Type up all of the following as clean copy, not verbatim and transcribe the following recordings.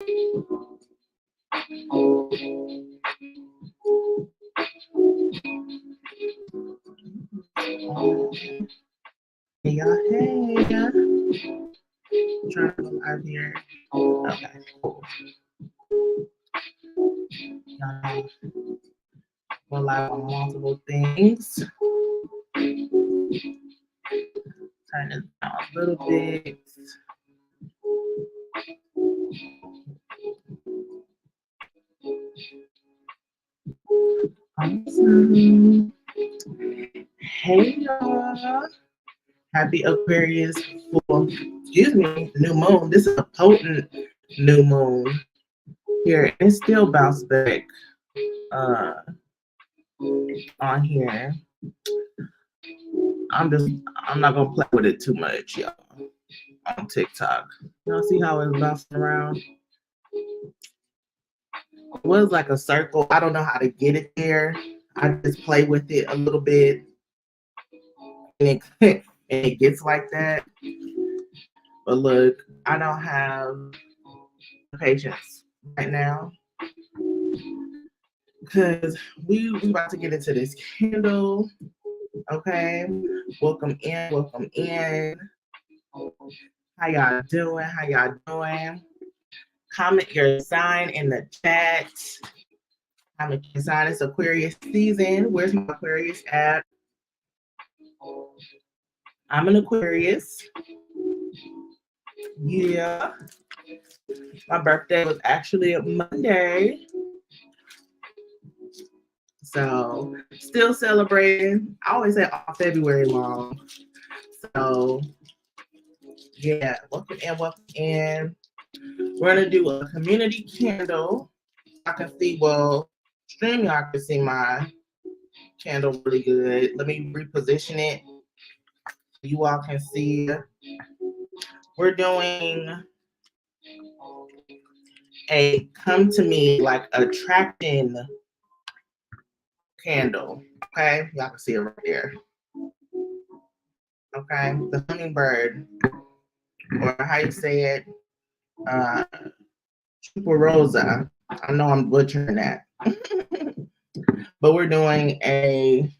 Hey y'all, hey. Trying to go live here. Okay, cool. Go live on multiple things. Turn it down a little bit. Awesome. Hey y'all. Happy Aquarius full, excuse me, new moon. This is a potent new moon here. It still bounced back on here. I'm not gonna play with it too much, y'all. On TikTok. Y'all see how it's bouncing around? It was like a circle. I don't know how to get it there. I just play with it a little bit. And it gets like that. But look, I don't have patience right now. Because we about to get into this candle. Okay. Welcome in, welcome in. How y'all doing? How y'all doing? Comment your sign in the chat. Comment your sign. It's Aquarius season. Where's my Aquarius at? I'm an Aquarius. Yeah. My birthday was actually a Monday. So still celebrating. I always say all February long. So yeah, welcome in, welcome in. We're gonna do a community candle. I can see, well, StreamYard can see my candle really good. Let me reposition it. You all can see. We're doing a come to me, like attracting candle. Okay, y'all can see it right there. Okay, the hummingbird, or how you say it, Rosa. I know I'm butchering that. But we're doing a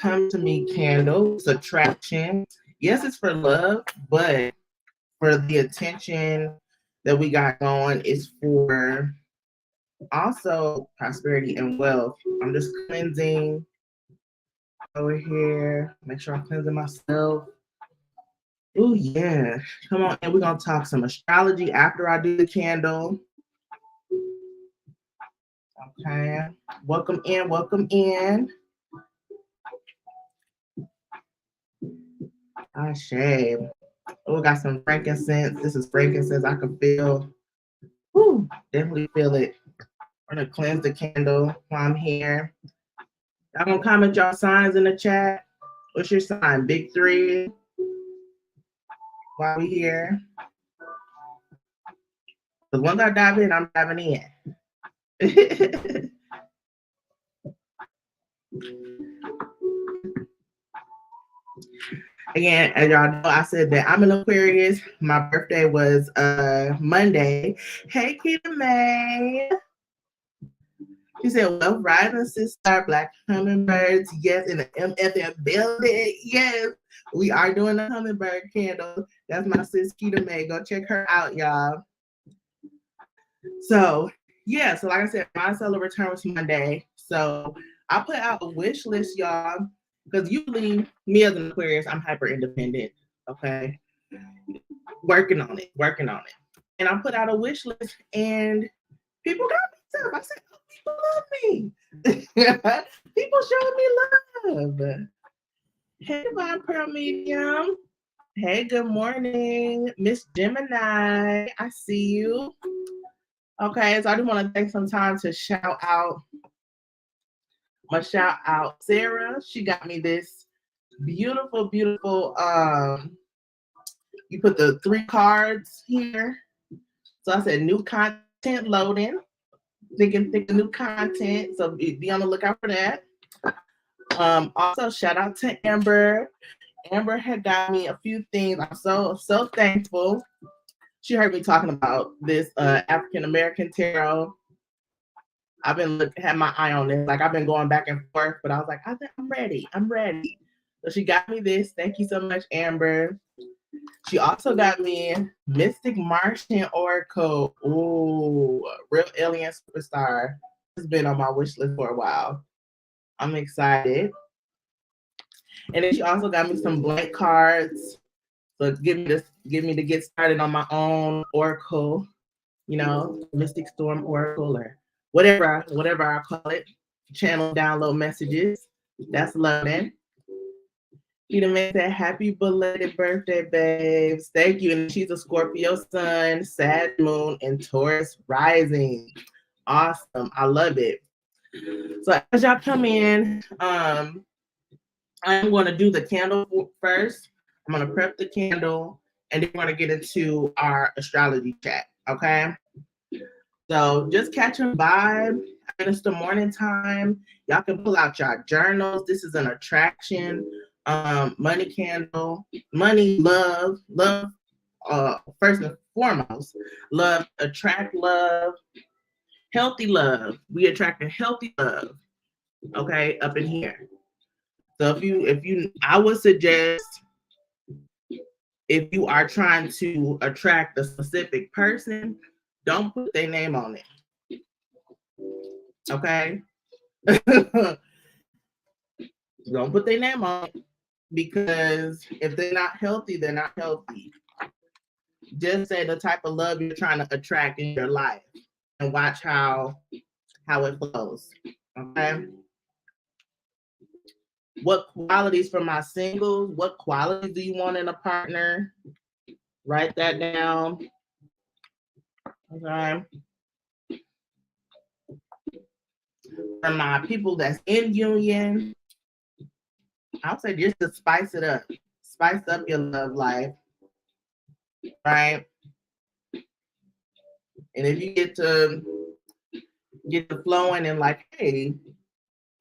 come to me candle. It's attraction. Yes, it's for love, but for the attention that we got going is for also prosperity and wealth. I'm just cleansing over here. Make sure I'm cleansing myself. Oh yeah. Come on, and we're gonna talk some astrology after I do the candle. Okay. Welcome in, welcome in. Ashe. Oh, got some frankincense. This is frankincense. I can feel. Whoo, definitely feel it. I'm gonna cleanse the candle while I'm here. Y'all gonna comment y'all signs in the chat. What's your sign? Big 3. While we here. The ones I dive in, I'm diving in. Again, as y'all know, I said that I'm an Aquarius. My birthday was Monday. Hey, Kita May. She said, well, rising sister, Black hummingbirds. Yes, in the MFM building. Yes, we are doing a hummingbird candle. That's my sis, Kita May. Go check her out, y'all. So, yeah, so like I said, my solar return was Monday. So I put out a wish list, y'all, because usually me as an Aquarius, I'm hyper independent. Okay. Working on it. And I put out a wish list and people got me stuff. I said, oh, people love me. People showing me love. Hey, Divine Pearl Medium. Hey, good morning, Miss Gemini. I see you. Okay, so I just want to take some time to shout out Sarah. She got me this beautiful, beautiful. You put the 3 cards here. So I said new content loading. Thinking new content. So be on the lookout for that. Also shout out to Amber. Amber had got me a few things. I'm so thankful. she heard me talking about this African American tarot. I've been had my eye on this. Like I've been going back and forth, but I was like, I think I'm ready. I'm ready. So she got me this. Thank you so much, Amber. She also got me Mystic Martian Oracle. Ooh, real alien superstar. It's been on my wish list for a while. I'm excited. And then she also got me some blank cards. So give me to get started on my own Oracle, you know, Mystic Storm Oracle or whatever I call it. Channel download messages. That's loving. Peter May said, happy belated birthday, babes. Thank you. And she's a Scorpio sun, Sag moon, and Taurus rising. Awesome. I love it. So as y'all come in, I'm going to do the candle first. I'm going to prep the candle, and then we're going to get into our astrology chat, okay? So just catch a vibe. It's the morning time. Y'all can pull out your journals. This is an attraction, money candle, money, love, first and foremost, love, attract love, healthy love. We attract a healthy love, okay, up in here. So I would suggest if you are trying to attract a specific person, don't put their name on it. Okay? Don't put their name on it, because if they're not healthy, they're not healthy. Just say the type of love you're trying to attract in your life and watch how it flows. Okay? What qualities for my singles? What qualities do you want in a partner? Write that down. Okay. For my people that's in union, I'll say just to spice it up. Spice up your love life. Right? And if you get to flowing and like, hey,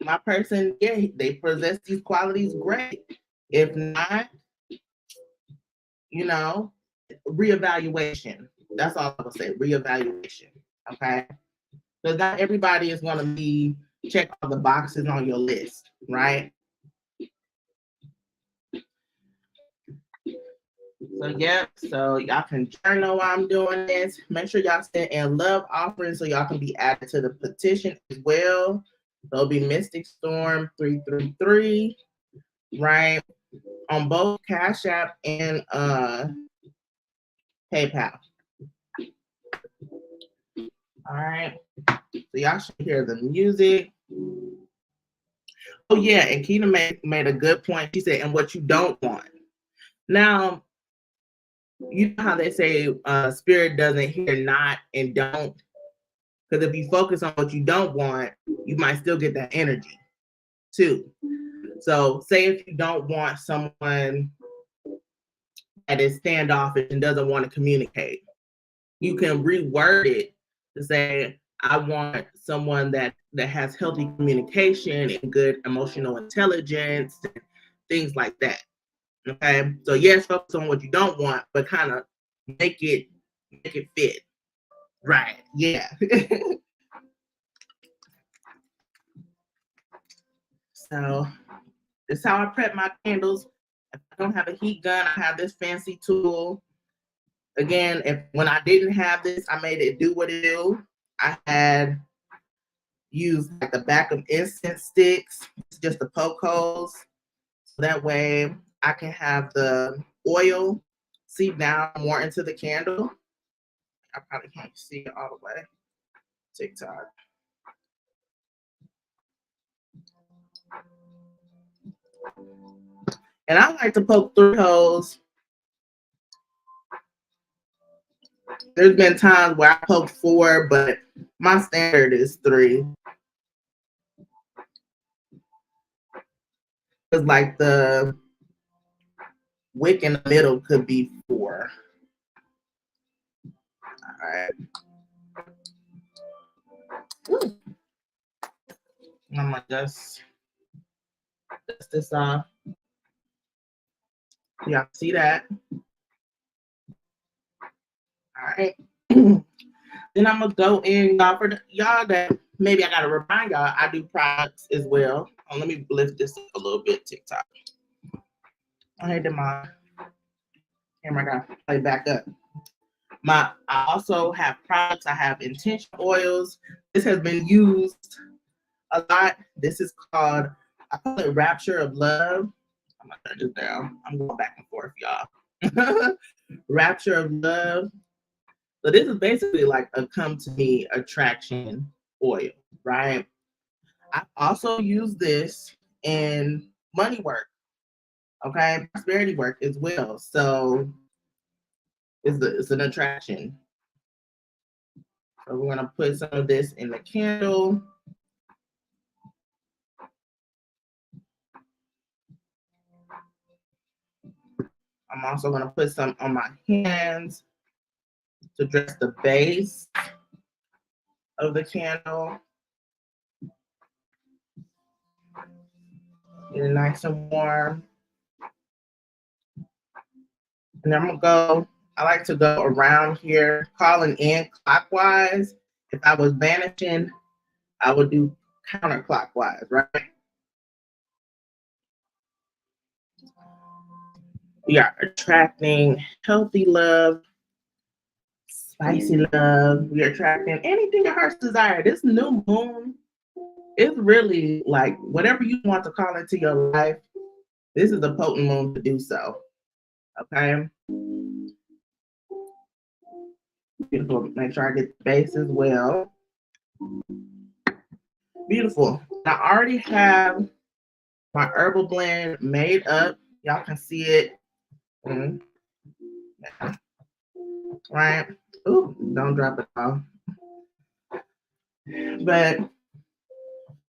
my person, yeah, they possess these qualities, great. If not, you know, reevaluation. That's all I would say, reevaluation. Okay? Because not everybody is going to be check all the boxes on your list, right? So yeah, so y'all can journal while I'm doing this. Make sure y'all send in love offerings so y'all can be added to the petition as well. There'll be Mystic Storm 333, right? On both Cash App and PayPal. All right. So y'all should hear the music. Oh yeah, and Keena made a good point. She said, and what you don't want. Now, you know how they say spirit doesn't hear not and don't? Because if you focus on what you don't want, you might still get that energy too. So say if you don't want someone that is standoffish and doesn't want to communicate, you can reword it to say, I want someone that has healthy communication and good emotional intelligence and things like that. Okay. So yes, focus on what you don't want, but kind of make it fit. Right. Yeah. So this is how I prep my candles. If I don't have a heat gun, I have this fancy tool. Again, when I didn't have this, I made it do what it do. I had used like the back of incense sticks, just to poke holes. So that way I can have the oil seep down more into the candle. I probably can't see it all the way. TikTok. And I like to poke 3 holes. There's been times where I poked 4, but my standard is 3. Because like the wick in the middle could be 4. All right. Ooh. I'm gonna just dust this off. Y'all see that? All right? Then I'm gonna go in, y'all, for y'all that maybe I gotta remind y'all, I do products as well. Let me lift this up a little bit, TikTok. I had my camera gotta play back up. I also have products. I have intention oils. This has been used a lot. This is called, I call it Rapture of Love. I'm gonna turn this down. I'm going back and forth, y'all. Rapture of Love. So this is basically like a come to me attraction oil, right? I also use this in money work, okay, prosperity work as well. So it's an attraction. So we're gonna put some of this in the candle. I'm also gonna put some on my hands to dress the base of the candle. Get it nice and warm. And then I'm gonna go, I like to go around here, calling in clockwise. If I was banishing, I would do counterclockwise, right? We are attracting healthy love, spicy love. We are attracting anything your heart's desire. This new moon is really like whatever you want to call into your life. This is a potent moon to do so. Okay. Beautiful. Make sure I get the base as well. Beautiful. I already have my herbal blend made up. Y'all can see it. Right? Ooh, don't drop it off. But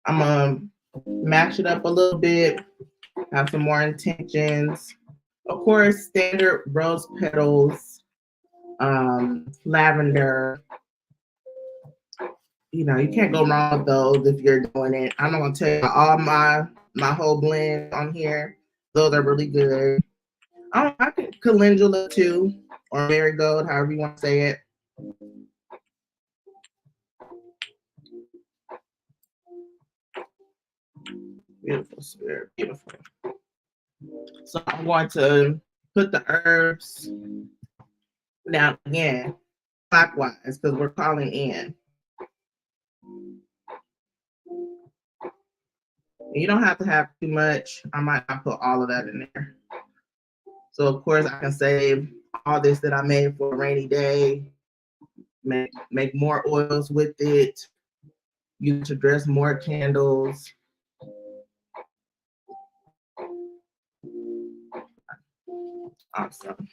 I'm gonna mash it up a little bit, have some more intentions. Of course, standard rose petals, lavender. You know, you can't go wrong with those if you're doing it. I'm not gonna tell you all my whole blend on here. Those are really good. I can calendula too, or marigold, however you want to say it. Beautiful spirit, beautiful. So I'm going to put the herbs down again, clockwise, because we're calling in. You don't have to have too much. I might not put all of that in there. So of course I can save all this that I made for a rainy day, make more oils with it, use to dress more candles. Awesome.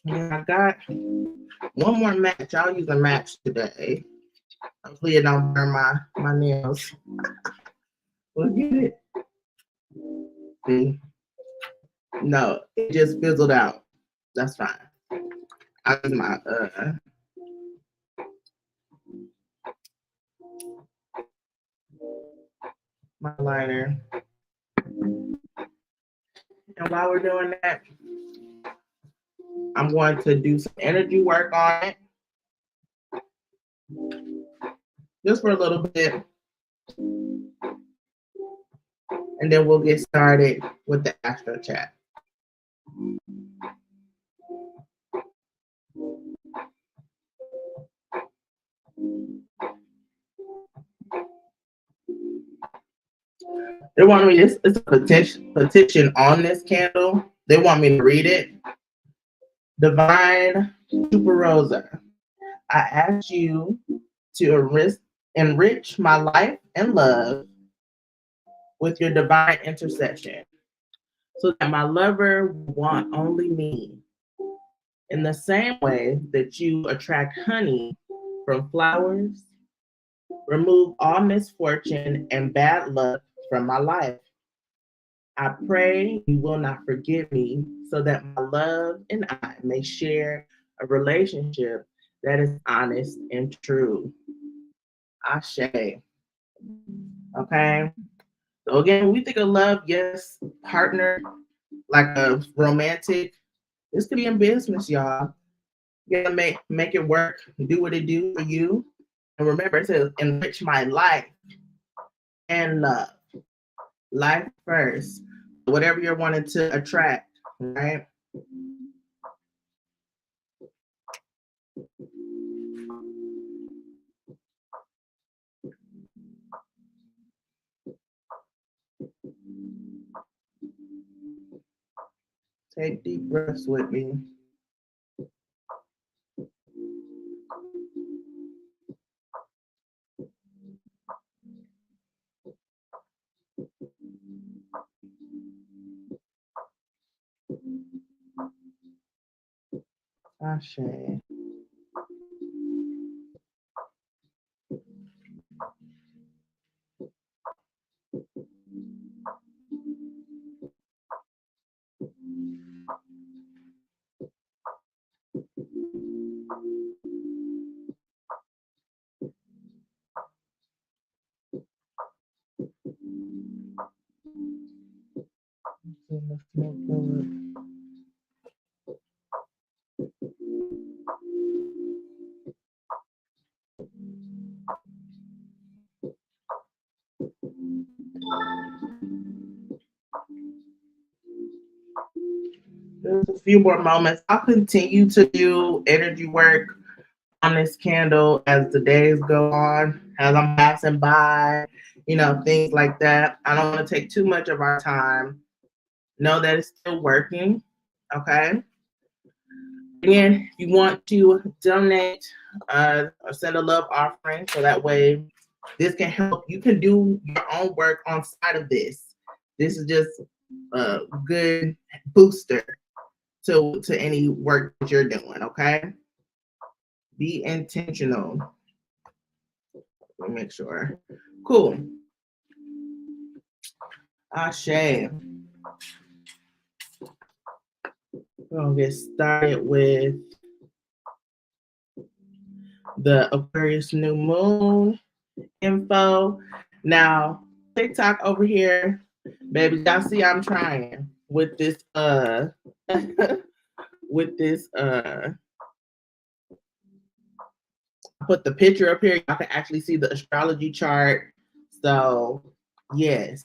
And I got one more match. I'll use a match today. Hopefully it don't burn my nails. We'll get it. See? No, it just fizzled out. That's fine. I use my liner. And while we're doing that, I'm going to do some energy work on it. Just for a little bit. And then we'll get started with the Astro chat. They want me, it's a petition on this candle. They want me to read it. Divine Super Rosa, I ask you to enrich my life and love with your divine intercession, so that my lover want only me. In the same way that you attract honey from flowers, remove all misfortune and bad luck from my life. I pray you will not forgive me, so that my love and I may share a relationship that is honest and true. Ashe. Okay. So again, when we think of love, yes, partner, like a romantic. This could be in business, y'all. You gotta make it work, do what it do for you. And remember to enrich my life and love. Life first. Whatever you're wanting to attract, right? Take deep breaths with me. Ashe. There's a few more moments. I'll continue to do energy work on this candle as the days go on, as I'm passing by, things like that. I don't want to take too much of our time. Know that it's still working, okay? Again, if you want to donate or send a love offering, so that way this can help. You can do your own work on side of this. This is just a good booster to any work that you're doing, okay? Be intentional. Let me make sure. Cool. Ashe. We're gonna get started with the Aquarius new moon info. Now, TikTok over here, baby, y'all see I'm trying with this with this I put the picture up here. Y'all can actually see the astrology chart. So yes,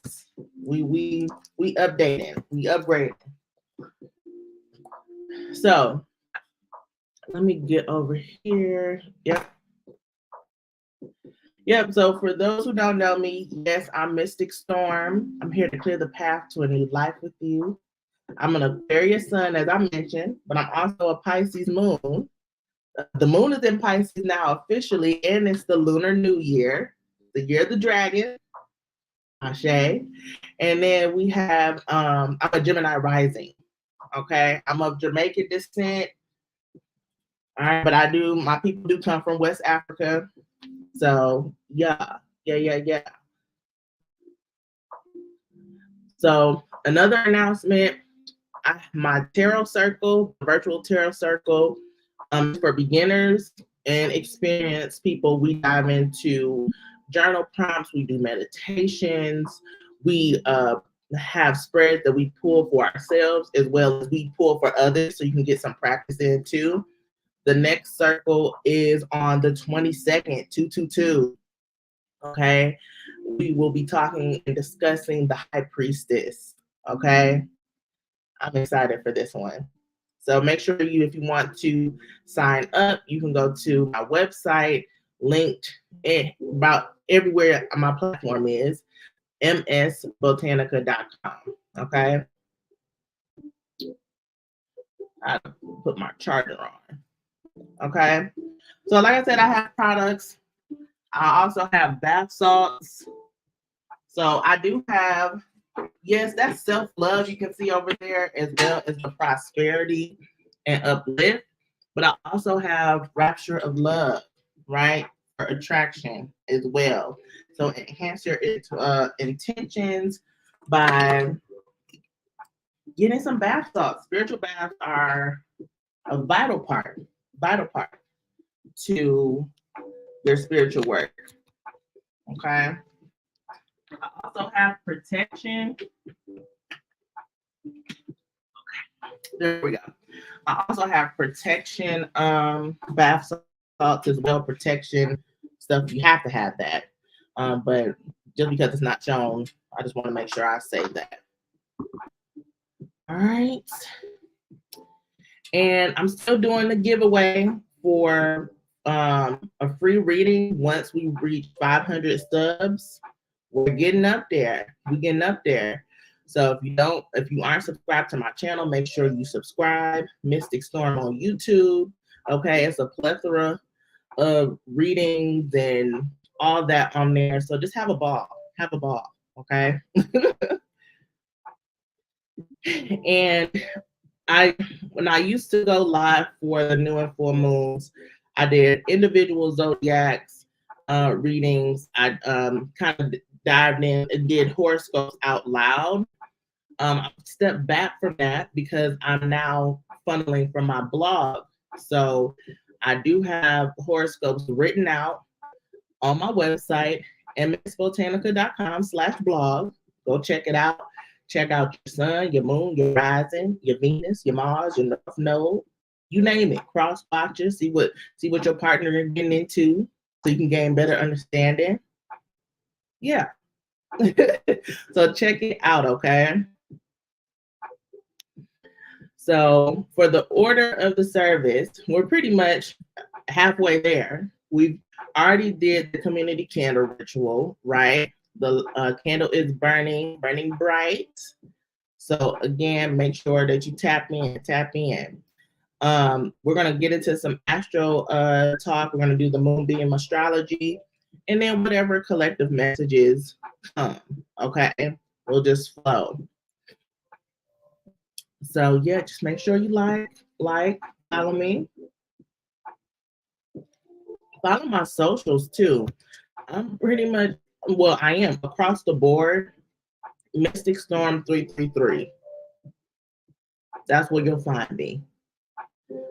we updating, we upgrading. So let me get over here. Yep. So for those who don't know me, yes, I'm Mystic Storm. I'm here to clear the path to a new life with you. I'm an Aquarius sun, as I mentioned, but I'm also a Pisces moon. The moon is in Pisces now officially, and it's the Lunar New Year, the year of the dragon, Ashe. And then we have, I'm a Gemini rising, okay? I'm of Jamaican descent, all right, but my people do come from West Africa. So yeah. So another announcement, my tarot circle, virtual tarot circle, for beginners and experienced people. We dive into journal prompts, we do meditations, we have spreads that we pull for ourselves as well as we pull for others, so you can get some practice in too. The next circle is on the 22nd, 222. Okay. We will be talking and discussing the High Priestess. Okay. I'm excited for this one. So make sure if you want to sign up, you can go to my website, linked about everywhere my platform is, msbotanica.com. Okay. I put my charger on. Okay. So like I said, I have products. I also have bath salts. So I do have, yes, that's self-love you can see over there, as well as the prosperity and uplift. But I also have rapture of love, right? For attraction as well. So enhance your intentions by getting some bath salts. Spiritual baths are a vital part to your spiritual work. Okay. I also have protection. There we go. I also have protection bath salts as well, protection stuff. You have to have that. But just because it's not shown, I just want to make sure I say that. All right. And I'm still doing the giveaway for a free reading once we reach 500 subs. We're getting up there. We're getting up there. So if you aren't subscribed to my channel, make sure you subscribe. Mystic Storm on YouTube. Okay, it's a plethora of readings and all that on there. So just have a ball. Have a ball. Okay. And when I used to go live for the new and full moons, I did individual zodiacs readings. I kind of dived in and did horoscopes out loud. I stepped back from that because I'm now funneling from my blog. So I do have horoscopes written out on my website, msbotanica.com/blog. Go check it out. Check out your sun, your moon, your rising, your Venus, your Mars, your North Node, you name it. Cross watches, see what your partner is getting into, so you can gain better understanding. Yeah. So check it out, okay? So for the order of the service, we're pretty much halfway there. We've already did the community candle ritual, right? The candle is burning bright. So again, make sure that you tap in. We're gonna get into some astro talk. We're gonna do the Moonbeam Astrology, and then whatever collective messages come. Okay, we'll just flow. So yeah, just make sure you like, follow me. Follow my socials too. I'm pretty much, well, I am across the board, Mystic Storm 333. That's where you'll find me.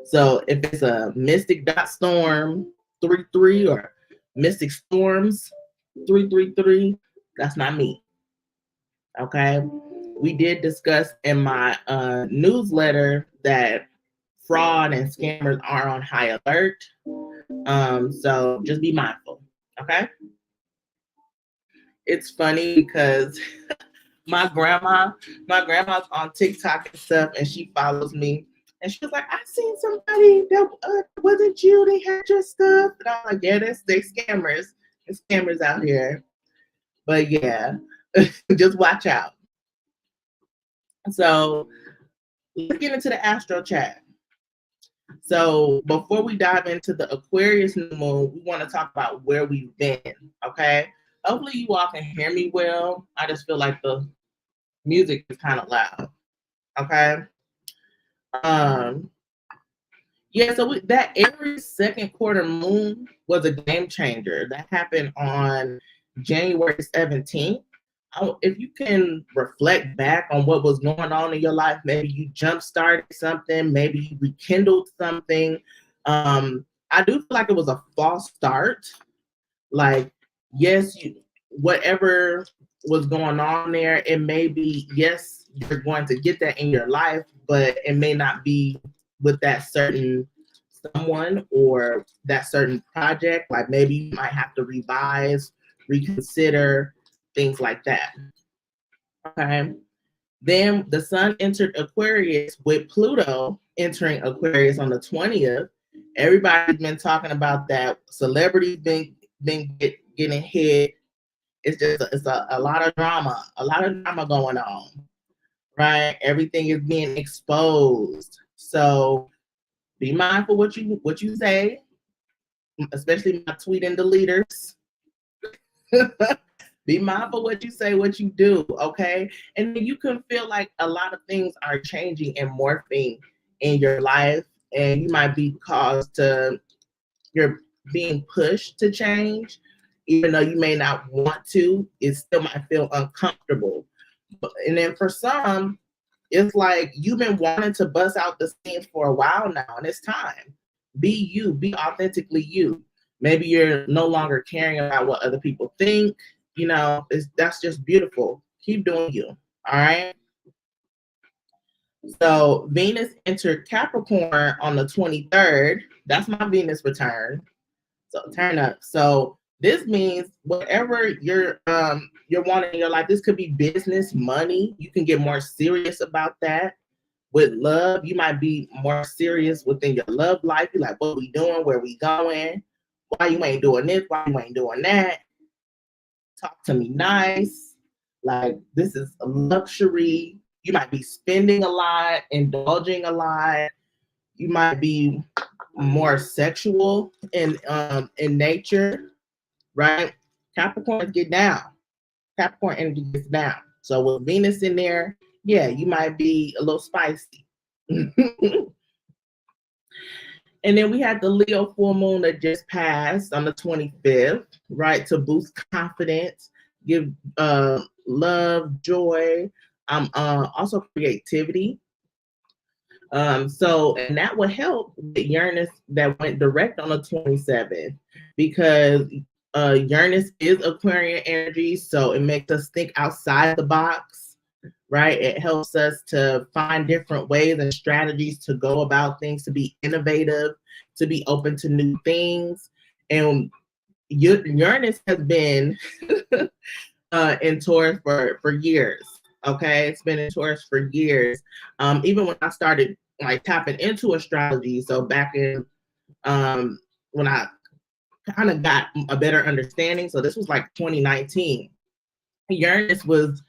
So if it's a Mystic.Storm 33 or Mystic Storms 333, that's not me. Okay. We did discuss in my newsletter that fraud and scammers are on high alert. So just be mindful. Okay. It's funny because my grandma's on TikTok and stuff, and she follows me. And she was like, I seen somebody that wasn't you. They had your stuff. And I'm like, yeah, they scammers. There's scammers out here. But yeah, just watch out. So let's get into the astro chat. So before we dive into the Aquarius new moon, we want to talk about where we've been. Okay. Hopefully you all can hear me well. I just feel like the music is kind of loud. Okay. Yeah, so that Aries second quarter moon was a game changer. That happened on January 17th. If you can reflect back on what was going on in your life, maybe you jump-started something, maybe you rekindled something. I do feel like it was a false start. Like, yes, whatever was going on there, it may be, yes, you're going to get that in your life, but it may not be with that certain someone or that certain project. Like maybe you might have to revise, reconsider, things like that. Okay. Then the sun entered Aquarius with Pluto entering Aquarius on the 20th. Everybody's been talking about that. Celebrities been getting hit. It's a lot of drama, going on, right? Everything is being exposed. So be mindful what you say, especially my tweet and deleters. Be mindful what you say, what you do, okay? And then you can feel like a lot of things are changing and morphing in your life, and you might be you're being pushed to change, even though you may not want to. It still might feel uncomfortable. And then for some, it's like you've been wanting to bust out the seams for a while now, and it's time. Be you, be authentically you. Maybe you're no longer caring about what other people think. You know, that's just beautiful. Keep doing you. All right. So Venus entered Capricorn on the 23rd. That's my Venus return. So turn up. So this means whatever you're wanting in your life, this could be business, money. You can get more serious about that. With love, you might be more serious within your love life. You're like, what we doing? Where we going? Why you ain't doing this? Why you ain't doing that? Talk to me nice. Like, this is a luxury. You might be spending a lot, indulging a lot. You might be more sexual in nature, right? Capricorns get down. Capricorn energy gets down. So with Venus in there, yeah, you might be a little spicy. And then we had the Leo full moon that just passed on the 25th, right? To boost confidence, give love, joy, also creativity. And that would help with Uranus that went direct on the 27th, because Uranus is Aquarian energy, so it makes us think outside the box, right? It helps us to find different ways and strategies to go about things, to be innovative, to be open to new things. And Uranus has been in Taurus for years. Okay, it's been in Taurus for years. Even when I started like tapping into astrology, so back in when I kind of got a better understanding, so this was like 2019. Uranus was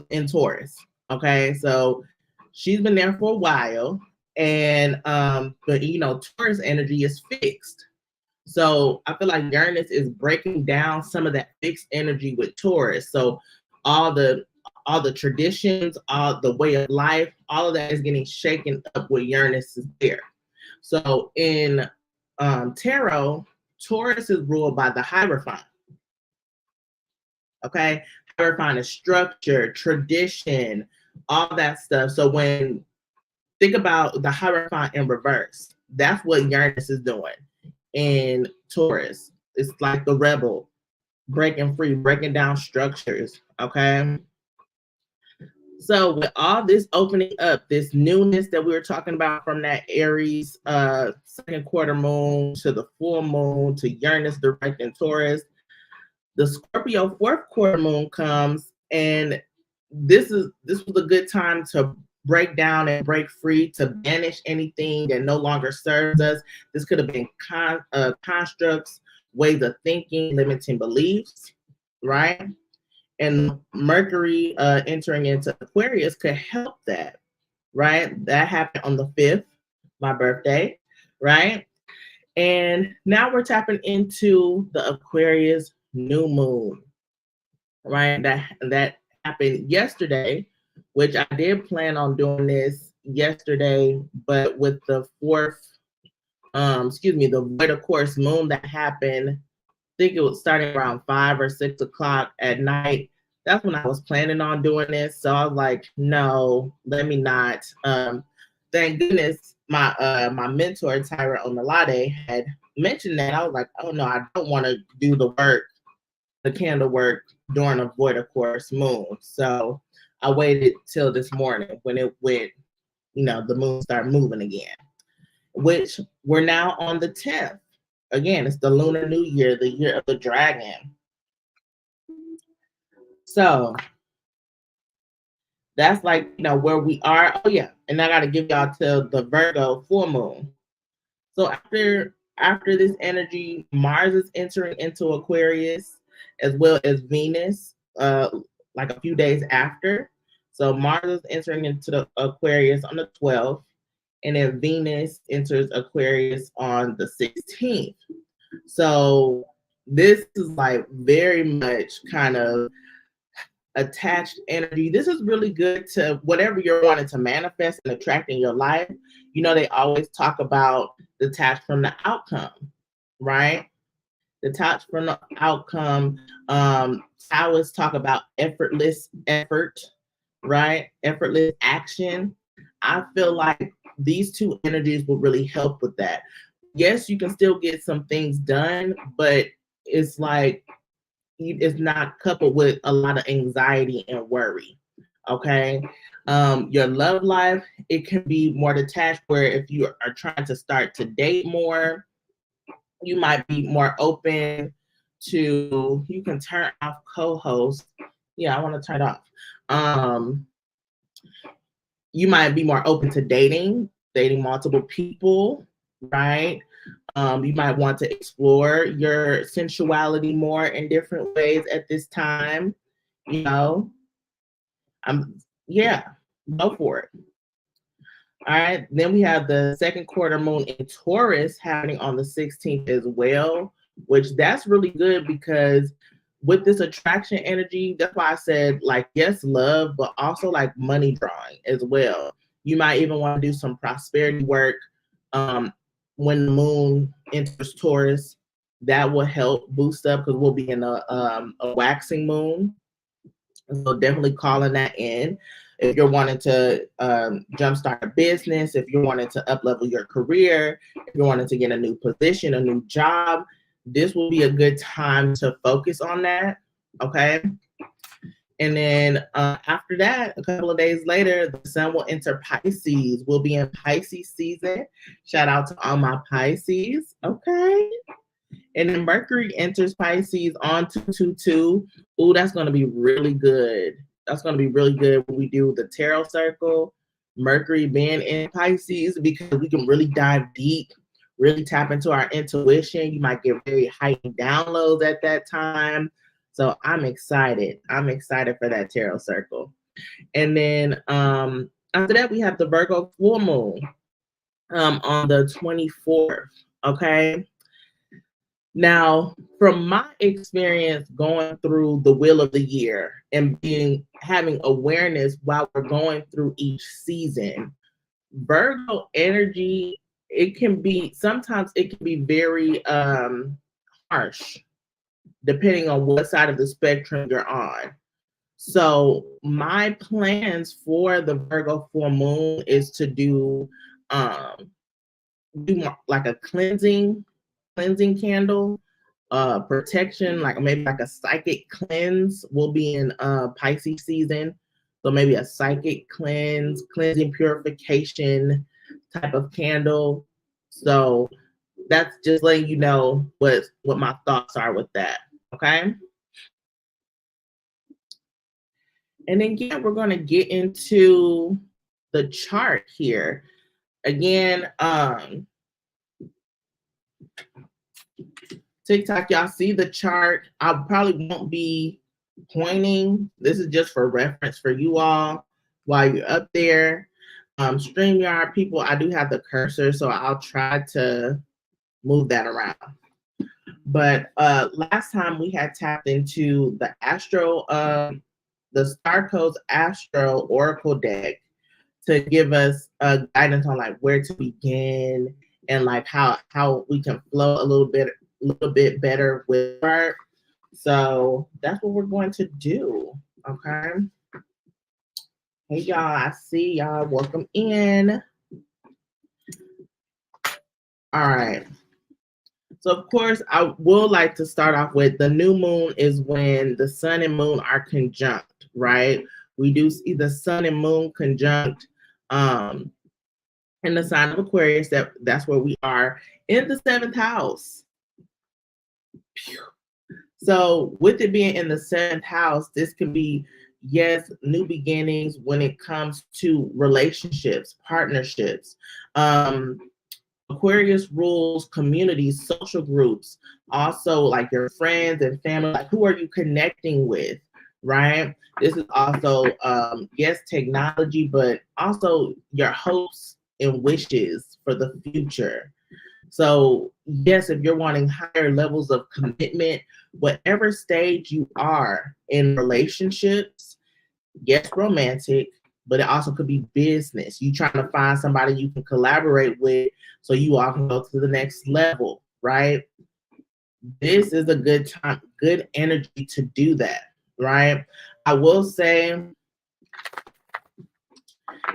in Taurus. Okay, so she's been there for a while, and but you know, Taurus energy is fixed. So I feel like Uranus is breaking down some of that fixed energy with Taurus. So all the traditions, all the way of life, all of that is getting shaken up with Uranus is there. So in tarot, Taurus is ruled by the Hierophant. Okay, Hierophant is structure, tradition, all that stuff. So when think about the Hierophant in reverse, that's what Uranus is doing in Taurus. It's like the rebel, breaking free, breaking down structures. Okay. So with all this opening up, this newness that we were talking about from that Aries second quarter moon to the full moon to Uranus direct in Taurus, the Scorpio fourth quarter moon comes, and this was a good time to break down and break free, to banish anything that no longer serves us. This could have been constructs, ways of thinking, limiting beliefs, right? And Mercury entering into Aquarius could help that, right? That happened on the 5th, my birthday, right? And now we're tapping into the Aquarius new moon, right? That happened yesterday, which I did plan on doing this yesterday, but with the the void of course moon that happened, I think it was starting around 5 or 6 o'clock at night. That's when I was planning on doing this. So I was like, no, let me not. Thank goodness my mentor, Tyra Omelade, had mentioned that. I was like, oh no, I don't want to do the work, the candle work during a void of course moon. So I waited till this morning when it went, the moon started moving again, which we're now on the 10th. Again, it's the Lunar New Year, the year of the dragon. So that's like, where we are. Oh yeah, and I got to give y'all till the Virgo full moon. So after this energy, Mars is entering into Aquarius, as well as Venus, like a few days after. So Mars is entering into the Aquarius on the 12th, and then Venus enters Aquarius on the 16th. So this is like very much kind of attached energy. This is really good to whatever you're wanting to manifest and attract in your life. They always talk about detached from the outcome, right? Detached from the outcome. Taoists talk about effortless effort, right? Effortless action. I feel like these two energies will really help with that. Yes, you can still get some things done, but it's like it's not coupled with a lot of anxiety and worry. Okay. Your love life, it can be more detached, where if you are trying to start to date more, you might be more open to, you can turn off co-host. Yeah, I want to turn it off. You might be more open to dating multiple people, right? You might want to explore your sensuality more in different ways at this time. You know, yeah, go for it. All right. Then we have the second quarter moon in Taurus happening on the 16th as well, which that's really good because with this attraction energy, that's why I said, like, yes, love, but also like money drawing as well. You might even want to do some prosperity work when the moon enters Taurus. That will help boost up because we'll be in a waxing moon. So definitely calling that in. If you're wanting to jumpstart a business, if you're wanting to up-level your career, if you're wanting to get a new position, a new job, this will be a good time to focus on that, okay? And then after that, a couple of days later, the sun will enter Pisces. We'll be in Pisces season. Shout out to all my Pisces, okay? And then Mercury enters Pisces on 222. Ooh, that's going to be really good. That's going to be really good when we do the tarot circle. Mercury being in Pisces, because we can really dive deep, really tap into our intuition. You might get very heightened downloads at that time. So I'm excited. I'm excited for that tarot circle. And then after that, we have the Virgo full moon on the 24th. Okay. Now, from my experience going through the wheel of the year and having awareness while we're going through each season, Virgo energy, sometimes it can be very harsh, depending on what side of the spectrum you're on. So my plans for the Virgo full moon is to do more like a cleansing candle, protection, like maybe like a psychic cleanse. Will be in Pisces season. So maybe a psychic cleansing purification type of candle. So that's just letting you know what my thoughts are with that. Okay. And then yeah, we're going to get into the chart here. Again, TikTok, y'all see the chart. I probably won't be pointing. This is just for reference for you all while you're up there. StreamYard people, I do have the cursor, so I'll try to move that around. But last time we had tapped into the Astro, the Star Codes Astro Oracle deck to give us guidance on like where to begin and like how we can flow a little bit better with art. So that's what we're going to do. Okay. Hey y'all, I see y'all. Welcome in. All right. So of course, I will like to start off with the new moon is when the sun and moon are conjunct, right? We do see the sun and moon conjunct in the sign of Aquarius. That's where we are in the 7th house. So with it being in the 7th house, this can be, yes, new beginnings when it comes to relationships, partnerships. Aquarius rules communities, social groups, also like your friends and family, like who are you connecting with, right? This is also, yes, technology, but also your hopes and wishes for the future. So yes, if you're wanting higher levels of commitment, whatever stage you are in relationships, yes, romantic, but it also could be business. You trying to find somebody you can collaborate with so you all can go to the next level, right? This is a good time, good energy to do that, right? I will say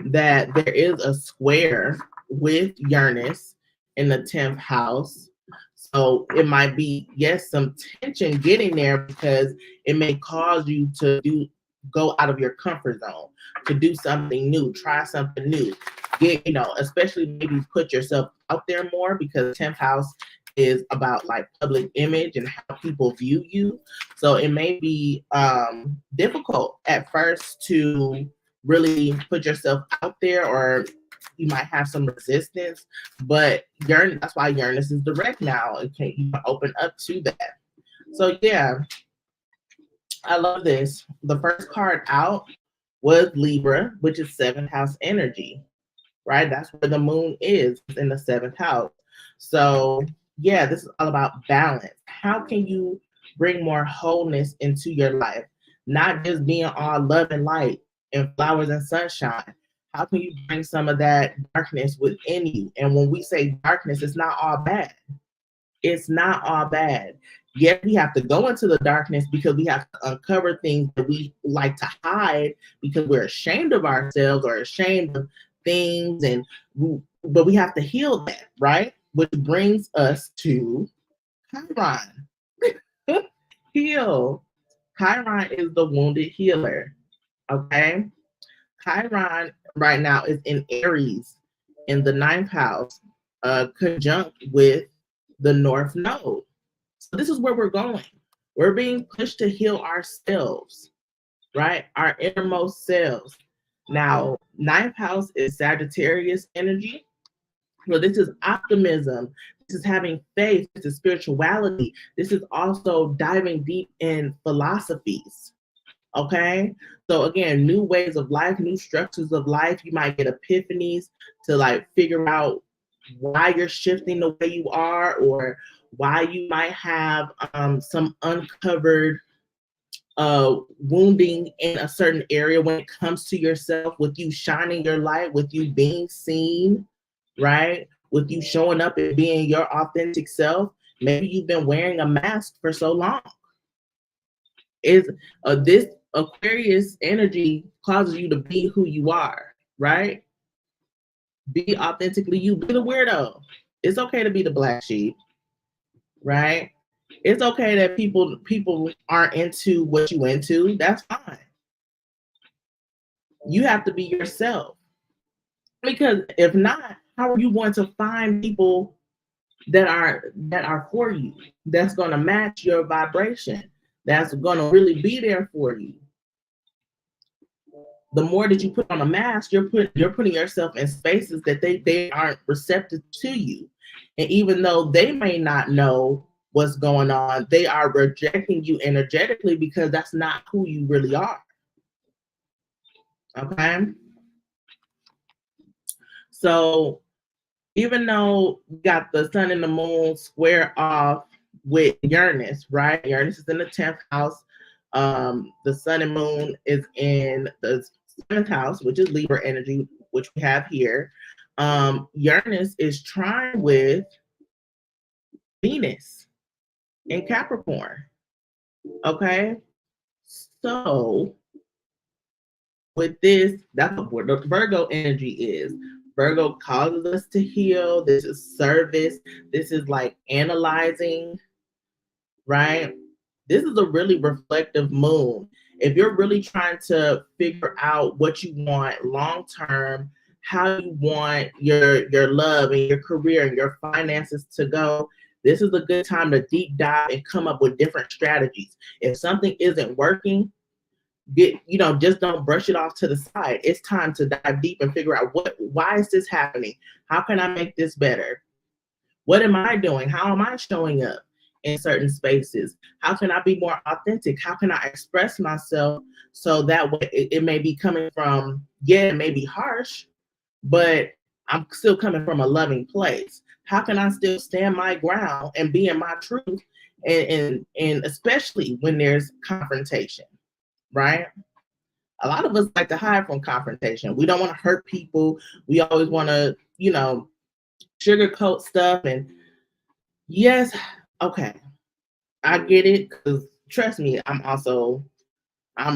that there is a square with Uranus in the 10th house. So it might be, yes, some tension getting there because it may cause you to do go out of your comfort zone, to do something new, try something new. Get, especially maybe put yourself out there more, because 10th house is about like public image and how people view you. So it may be difficult at first to really put yourself out there, or you might have some resistance, but that's why Uranus is direct now. You can open up to that. So yeah, I love this. The first card out was Libra, which is 7th house energy, right? That's where the moon is, in the 7th house. So yeah, this is all about balance. How can you bring more wholeness into your life? Not just being all love and light and flowers and sunshine. How can you bring some of that darkness within you? And when we say darkness, it's not all bad. It's not all bad. Yet we have to go into the darkness because we have to uncover things that we like to hide because we're ashamed of ourselves or ashamed of things, but we have to heal that, right? Which brings us to Chiron. Heal. Chiron is the wounded healer. Okay. Chiron right now is in Aries in the 9th house, conjunct with the North Node. So this is where we're going. We're being pushed to heal ourselves, right? Our innermost selves. Now, 9th house is Sagittarius energy. So this is optimism. This is having faith. This is spirituality. This is also diving deep in philosophies. Okay. So again, new ways of life, new structures of life. You might get epiphanies to like figure out why you're shifting the way you are, or why you might have some uncovered wounding in a certain area when it comes to yourself, with you shining your light, with you being seen, right? With you showing up and being your authentic self. Maybe you've been wearing a mask for so long. This Aquarius energy causes you to be who you are, right? Be authentically you. Be the weirdo. It's okay to be the black sheep, right? It's okay that people aren't into what you into. That's fine. You have to be yourself, because if not, how are you going to find people that are for you, that's going to match your vibration, that's going to really be there for you? The more that you put on a mask, you're putting yourself in spaces that they aren't receptive to you. And even though they may not know what's going on, they are rejecting you energetically because that's not who you really are. Okay? So even though you got the sun and the moon square off with Uranus, right? Uranus is in the 10th house. The sun and moon is in the 7th house, which is Libra energy, which we have here. Uranus is trine with Venus in Capricorn. Okay, so with this, that's what the Virgo energy is. Virgo causes us to heal. This is service. This is like analyzing, right? This is a really reflective moon. If you're really trying to figure out what you want long term, how you want your love and your career and your finances to go, this is a good time to deep dive and come up with different strategies. If something isn't working, just don't brush it off to the side. It's time to dive deep and figure out why is this happening? How can I make this better? What am I doing? How am I showing up in certain spaces? How can I be more authentic? How can I express myself so that way it may be coming from, it may be harsh, but I'm still coming from a loving place. How can I still stand my ground and be in my truth, and especially when there's confrontation, right? A lot of us like to hide from confrontation. We don't want to hurt people. We always want to, sugarcoat stuff. And yes, okay, I get it, because trust me, I'm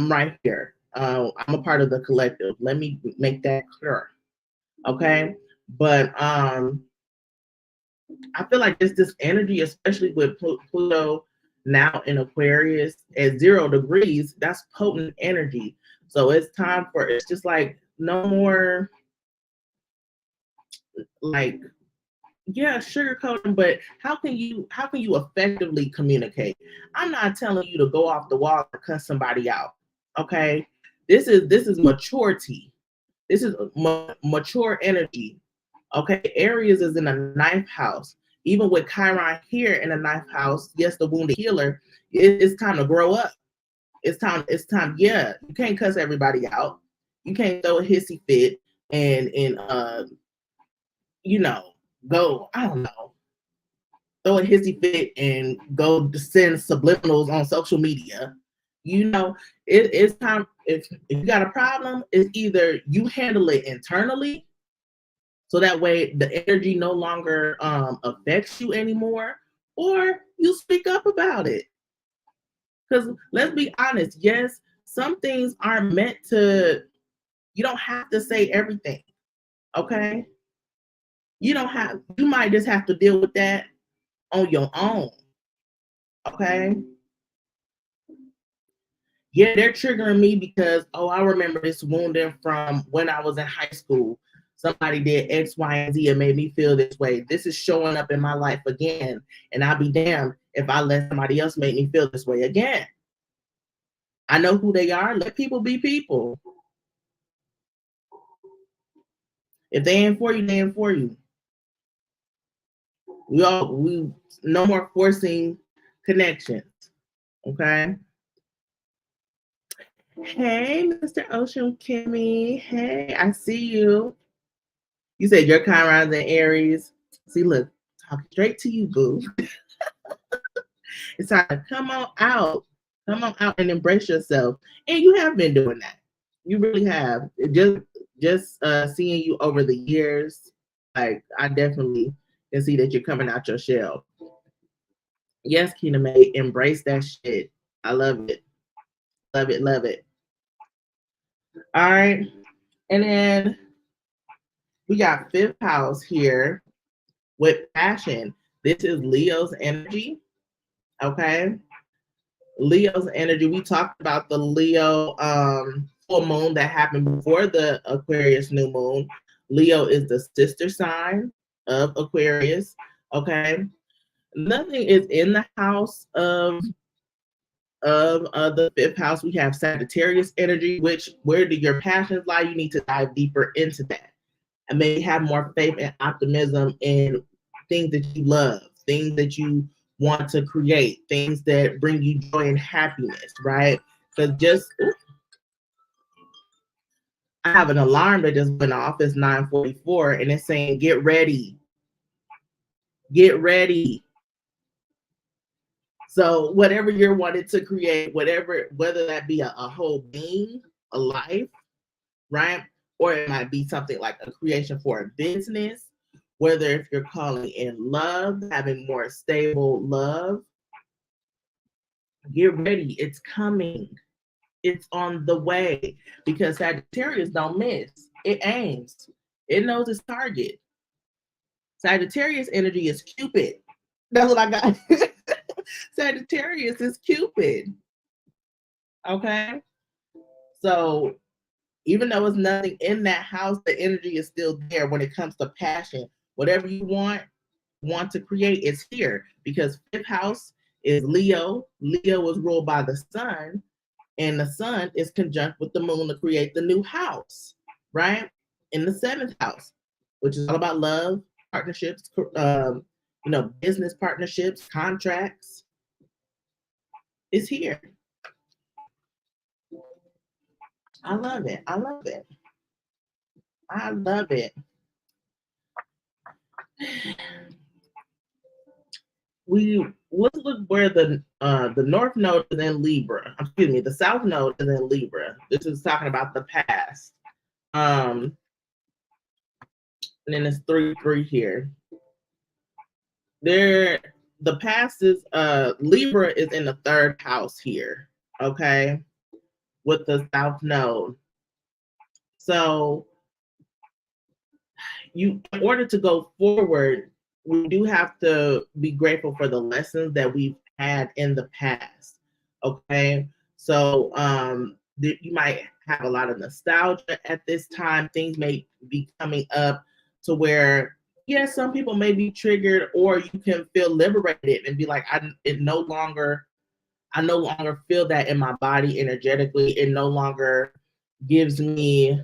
right here. I'm a part of the collective. Let me make that clear. Okay. But I feel like this energy, especially with Pluto now in Aquarius at 0 degrees. That's potent energy. So it's time for, it's just like no more like, yeah, sugarcoating, but how can you effectively communicate? I'm not telling you to go off the wall and cut somebody out. Okay. This is maturity. This is mature energy. Okay. Aries is in the 9th house. Even with Chiron here in the 9th house, yes, the wounded healer, it's time to grow up. It's time. Yeah, you can't cuss everybody out. You can't throw a hissy fit and you know, go, I don't know, throw a hissy fit and go send subliminals on social media. You know, it's time. If you got a problem, it's either you handle it internally, so that way the energy no longer affects you anymore, or you speak up about it. Because let's be honest, yes, some things aren't meant to, you don't have to say everything. Okay. You might just have to deal with that on your own. Okay. Yeah, they're triggering me because, oh, I remember this wounding from when I was in high school. Somebody did X, Y, and Z and made me feel this way. This is showing up in my life again. And I'll be damned if I let somebody else make me feel this way again. I know who they are. Let people be people. If they ain't for you, they ain't for you. We no more forcing connections. Okay. Hey, Mr. Ocean Kimmy. Hey, I see you. You said your Chiron's in Aries. See, look, talking straight to you, boo. It's time to come on out. Come on out and embrace yourself. And you have been doing that. You really have. Just seeing you over the years, like I definitely can see that you're coming out your shell. Yes, Kina May, embrace that shit. I love it. Love it, love it. All right. And then we got 5th house here with passion. This is Leo's energy. Okay. Leo's energy. We talked about the Leo full moon that happened before the Aquarius new moon. Leo is the sister sign of Aquarius. Okay. Nothing is in the house of the 5th house. We have Sagittarius energy, which where do your passions lie? You need to dive deeper into that and maybe have more faith and optimism in things that you love, things that you want to create, things that bring you joy and happiness, right? Because I have an alarm that just went off. It's 9:44 and it's saying, get ready. Get ready. So whatever you're wanting to create, whether that be a whole being, a life, right? Or it might be something like a creation for a business, whether if you're calling in love, having more stable love, get ready. It's coming. It's on the way because Sagittarius don't miss. It aims. It knows its target. Sagittarius energy is Cupid. That's what I got. Sagittarius is Cupid. Okay. So even though it's nothing in that house, the energy is still there when it comes to passion. Whatever you want to create is here because 5th house is Leo. Leo is ruled by the sun, and the sun is conjunct with the moon to create the new house, right? In the 7th house, which is all about love, partnerships, business partnerships, contracts. It's here. I love it. I love it. I love it. Let's look where the north node is in Libra. Excuse me, the south node is in Libra. This is talking about the past. And then it's 3-3 here. The past is Libra is in the 3rd house here, okay, with the south node. So in order to go forward, we do have to be grateful for the lessons that we've had in the past. Okay, so you might have a lot of nostalgia at this time. Things may be coming up to where, yes, some people may be triggered, or you can feel liberated and be like, I no longer feel that in my body energetically. It no longer gives me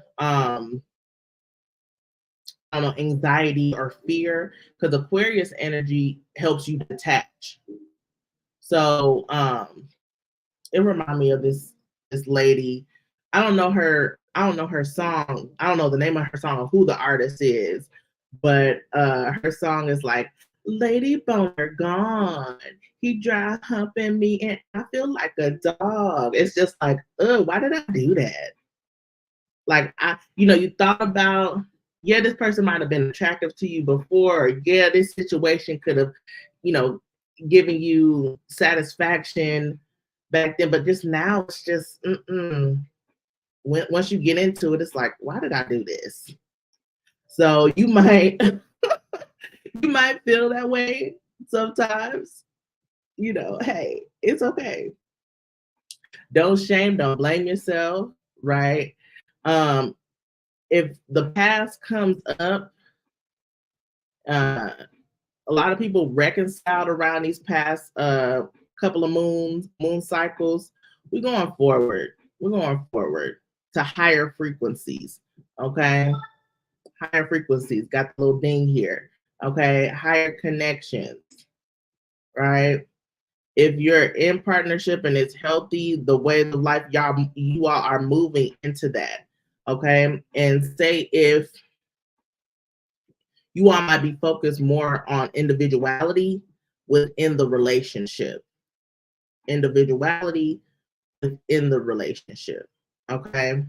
I don't know, anxiety or fear, because Aquarius energy helps you detach. So it reminded me of this lady. I don't know her song. I don't know the name of her song or who the artist is, but her song is like, Lady Boner gone. He dry humping me and I feel like a dog. It's just like, oh, why did I do that? Like, you thought about, yeah, this person might have been attractive to you before, or yeah, this situation could have, given you satisfaction back then, but just now it's just, once you get into it, it's like, why did I do this? So you might feel that way sometimes. Hey, it's okay. Don't shame, don't blame yourself, right? If the past comes up, a lot of people reconciled around these past couple of moon cycles. We're going forward. We're going forward to higher frequencies. Okay, higher frequencies. Got the little ding here. Okay, higher connections. Right. If you're in partnership and it's healthy, the way the life you all are moving into that. Okay, and say if you all might be focused more on individuality within the relationship. Individuality within the relationship. Okay.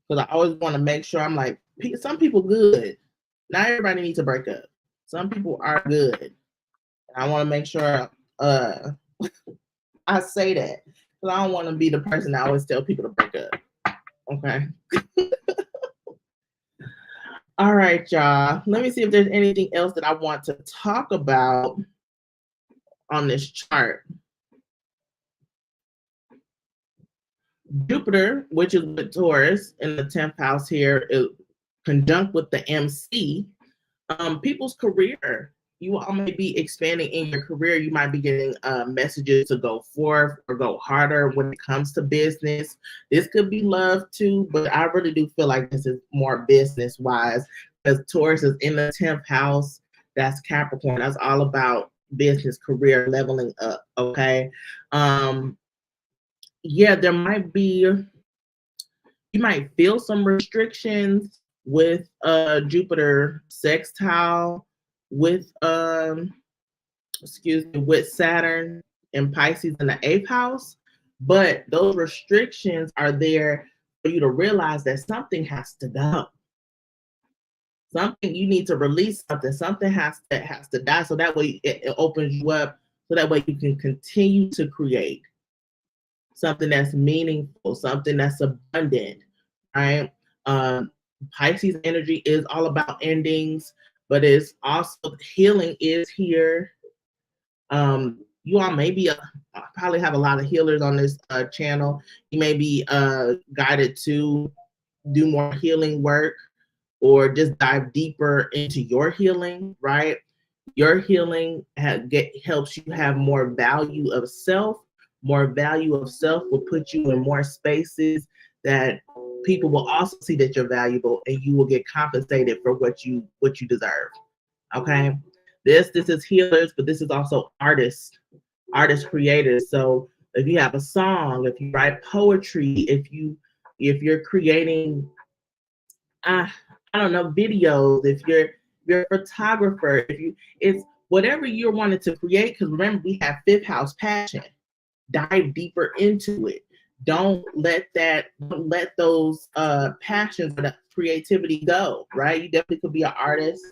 Because I always want to make sure, I'm like, some people good. Not everybody needs to break up. Some people are good. I want to make sure I say that. Because I don't want to be the person that always tell people to break up. Okay. All right, y'all. Let me see if there's anything else that I want to talk about on this chart. Jupiter, which is with Taurus in the 10th house here, is conjunct with the MC. People's career. You all may be expanding in your career. You might be getting messages to go forth or go harder when it comes to business. This could be love too, but I really do feel like this is more business wise, because Taurus is in the 10th house. That's Capricorn. That's all about business, career, leveling up. Okay. Yeah, there might be, you might feel some restrictions with Jupiter sextile with with Saturn and Pisces in the 8th house, but those restrictions are there for you to realize that something has to go. Something, you need to release something has to die, so that way it opens you up, so that way you can continue to create something that's meaningful, something that's abundant, right? Pisces energy is all about endings, but it's also healing is here. You all maybe probably have a lot of healers on this channel. You may be guided to do more healing work, or just dive deeper into your healing, right? Your healing helps you have more value of self. More value of self will put you in more spaces that people will also see that you're valuable, and you will get compensated for what you deserve. Okay, this is healers, but this is also artists, creators. So if you have a song, if you write poetry, if you're creating I don't know, videos, if you're a photographer, it's whatever you're wanting to create, because remember, we have 5th house passion. Dive deeper into it. Don't let those passions or that creativity go, right? You definitely could be an artist,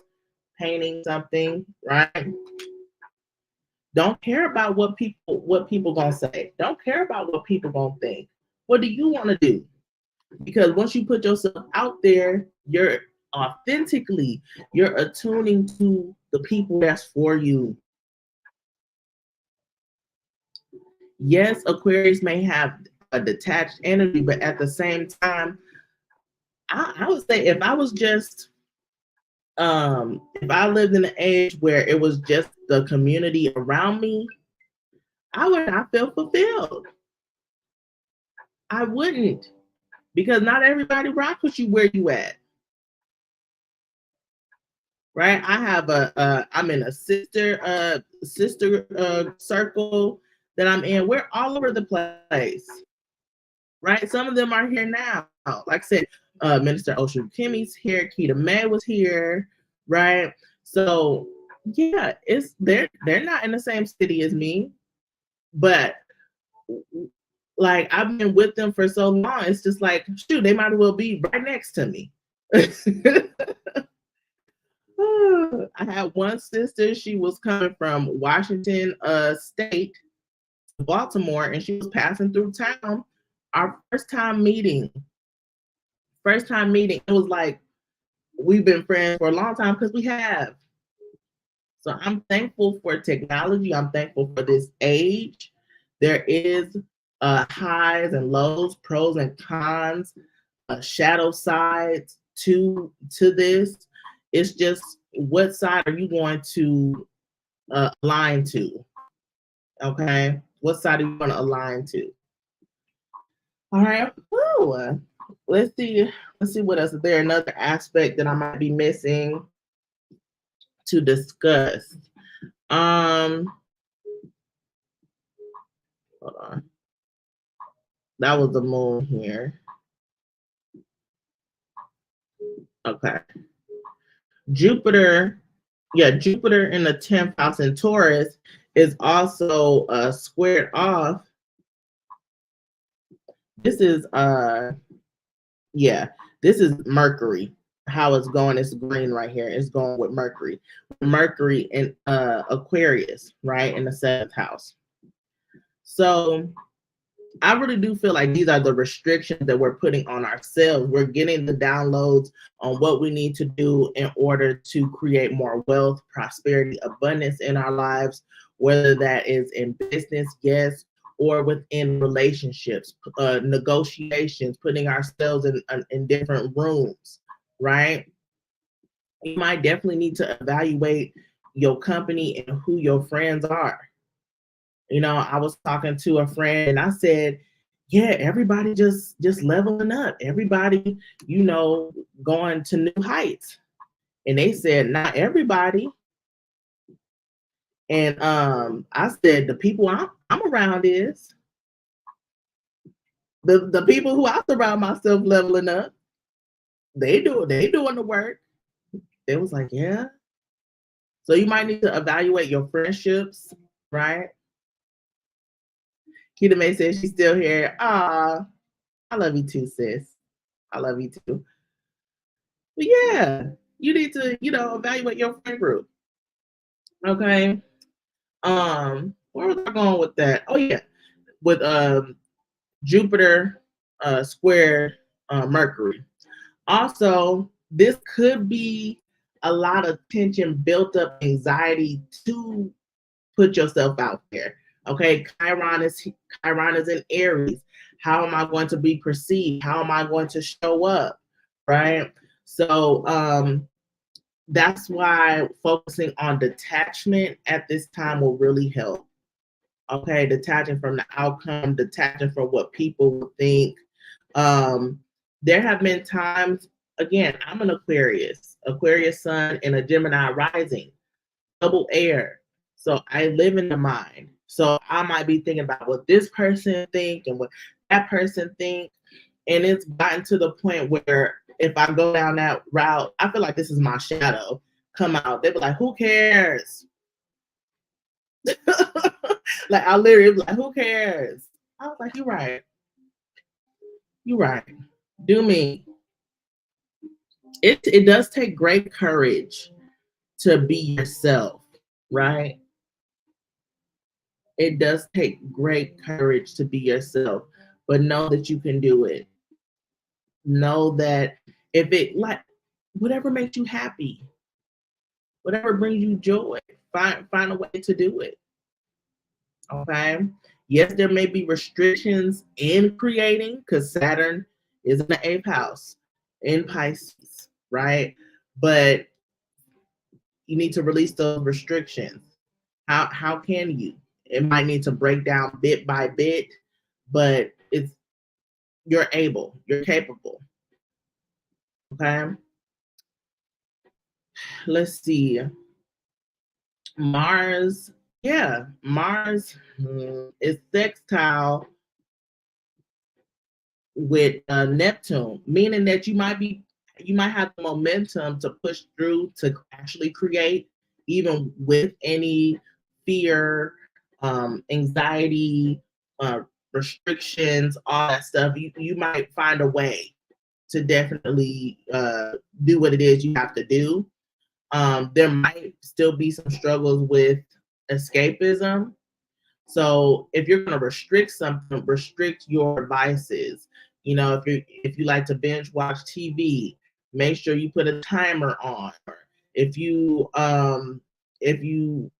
painting something, right? Don't care about what people gonna say. Don't care about what people gonna think. What do you want to do? Because once you put yourself out there, you're attuning to the people that's for you. Yes, Aquarius may have a detached energy, but at the same time, I would say if I was just if I lived in an age where it was just the community around me, I would not feel fulfilled. I wouldn't, because not everybody rocks with you where you at. Right? I have I'm in a sister circle that I'm in. We're all over the place. Right? Some of them are here now. Like I said, Minister Ocean Kimmy's here, Keita May was here, right? So yeah, it's they're not in the same city as me, but like I've been with them for so long, it's just like, shoot, they might as well be right next to me. I had one sister, she was coming from Washington State to Baltimore, and she was passing through town. Our first time meeting, it was like we've been friends for a long time because we have. So I'm thankful for technology. I'm thankful for this age. There is highs and lows, pros and cons, shadow sides to this. It's just what side are you going to align to? Okay, what side are you going to align to? All right. Ooh, let's see. Let's see what else. Is there another aspect that I might be missing to discuss? Hold on. That was the moon here. Okay. Jupiter, Jupiter in the 10th house in Taurus is also squared off. This is this is Mercury. How it's going, it's green right here. It's going with Mercury. Mercury in Aquarius, right? In the 7th house. So I really do feel like these are the restrictions that we're putting on ourselves. We're getting the downloads on what we need to do in order to create more wealth, prosperity, abundance in our lives, whether that is in business, yes, or within relationships, negotiations, putting ourselves in different rooms, right? You might definitely need to evaluate your company and who your friends are. You know, I was talking to a friend and I said, yeah, everybody just leveling up. Everybody, you know, going to new heights. And they said, not everybody. And I said, the people I'm around is the people who I surround myself leveling up. They doing the work. It was like, yeah. So you might need to evaluate your friendships, right? Keita May says she's still here. Ah, I love you too, sis. I love you too. But yeah, you need to, you know, evaluate your friend group. Okay. Where was I going with that? Oh yeah, with Jupiter squared Mercury. Also, this could be a lot of tension, built up anxiety to put yourself out there. Okay, Chiron is in Aries. How am I going to be perceived? How am I going to show up? Right. So that's why focusing on detachment at this time will really help. Okay, detaching from the outcome, detaching from what people will think. There have been times, again, I'm an Aquarius sun and a Gemini rising, double air. So I live in the mind. So I might be thinking about what this person think and what that person think. And it's gotten to the point where if I go down that route, I feel like this is my shadow come out. They be like, who cares? Like I literally was like, who cares? I was like, you're right. You're right. Do me. It does take great courage to be yourself, right? It does take great courage to be yourself, but know that you can do it. Know that if it like whatever makes you happy, whatever brings you joy, find a way to do it. Okay. Yes, there may be restrictions in creating because Saturn is in the 8th house in Pisces, right? But you need to release those restrictions. How can you? It might need to break down bit by bit, but you're able, you're capable. Okay. Let's see. Mars, yeah, Mars is sextile with Neptune, meaning that you might have the momentum to push through to actually create, even with any fear, anxiety, uh, restrictions, all that stuff. You might find a way to definitely do what it is you have to do. There might still be some struggles with escapism. So if you're going to restrict something, restrict your vices. You know, if you like to binge watch TV, make sure you put a timer on. If you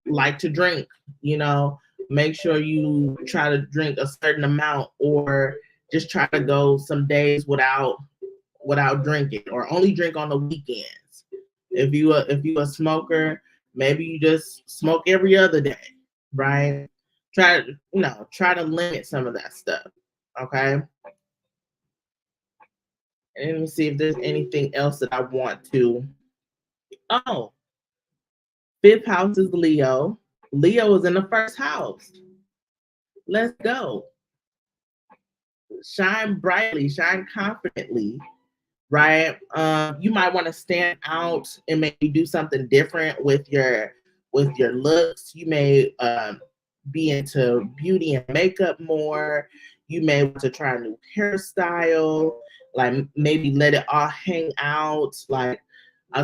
like to drink, you know, make sure you try to drink a certain amount, or just try to go some days without drinking, or only drink on the weekends. If you a smoker, maybe you just smoke every other day, right? Try to limit some of that stuff. Okay. And let me see if there's anything else that I want to. Oh, 5th house is Leo. Leo is in the 1st house. Let's go. Shine brightly, shine confidently, right? You might want to stand out and maybe do something different with your looks. You may be into beauty and makeup more. You may want to try a new hairstyle, like maybe let it all hang out. Like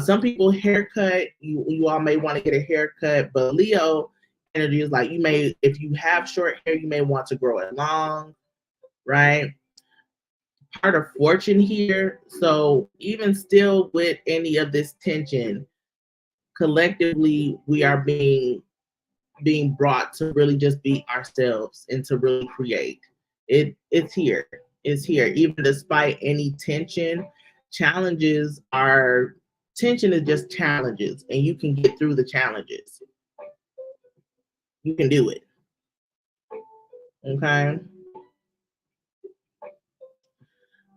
some people haircut, you all may want to get a haircut, but Leo energy is like, if you have short hair, you may want to grow it long, right? Part of fortune here. So even still with any of this tension, collectively we are being brought to really just be ourselves and to really create. It's here. It's here. Even despite any tension, tension is just challenges, and you can get through the challenges. You can do it. Okay.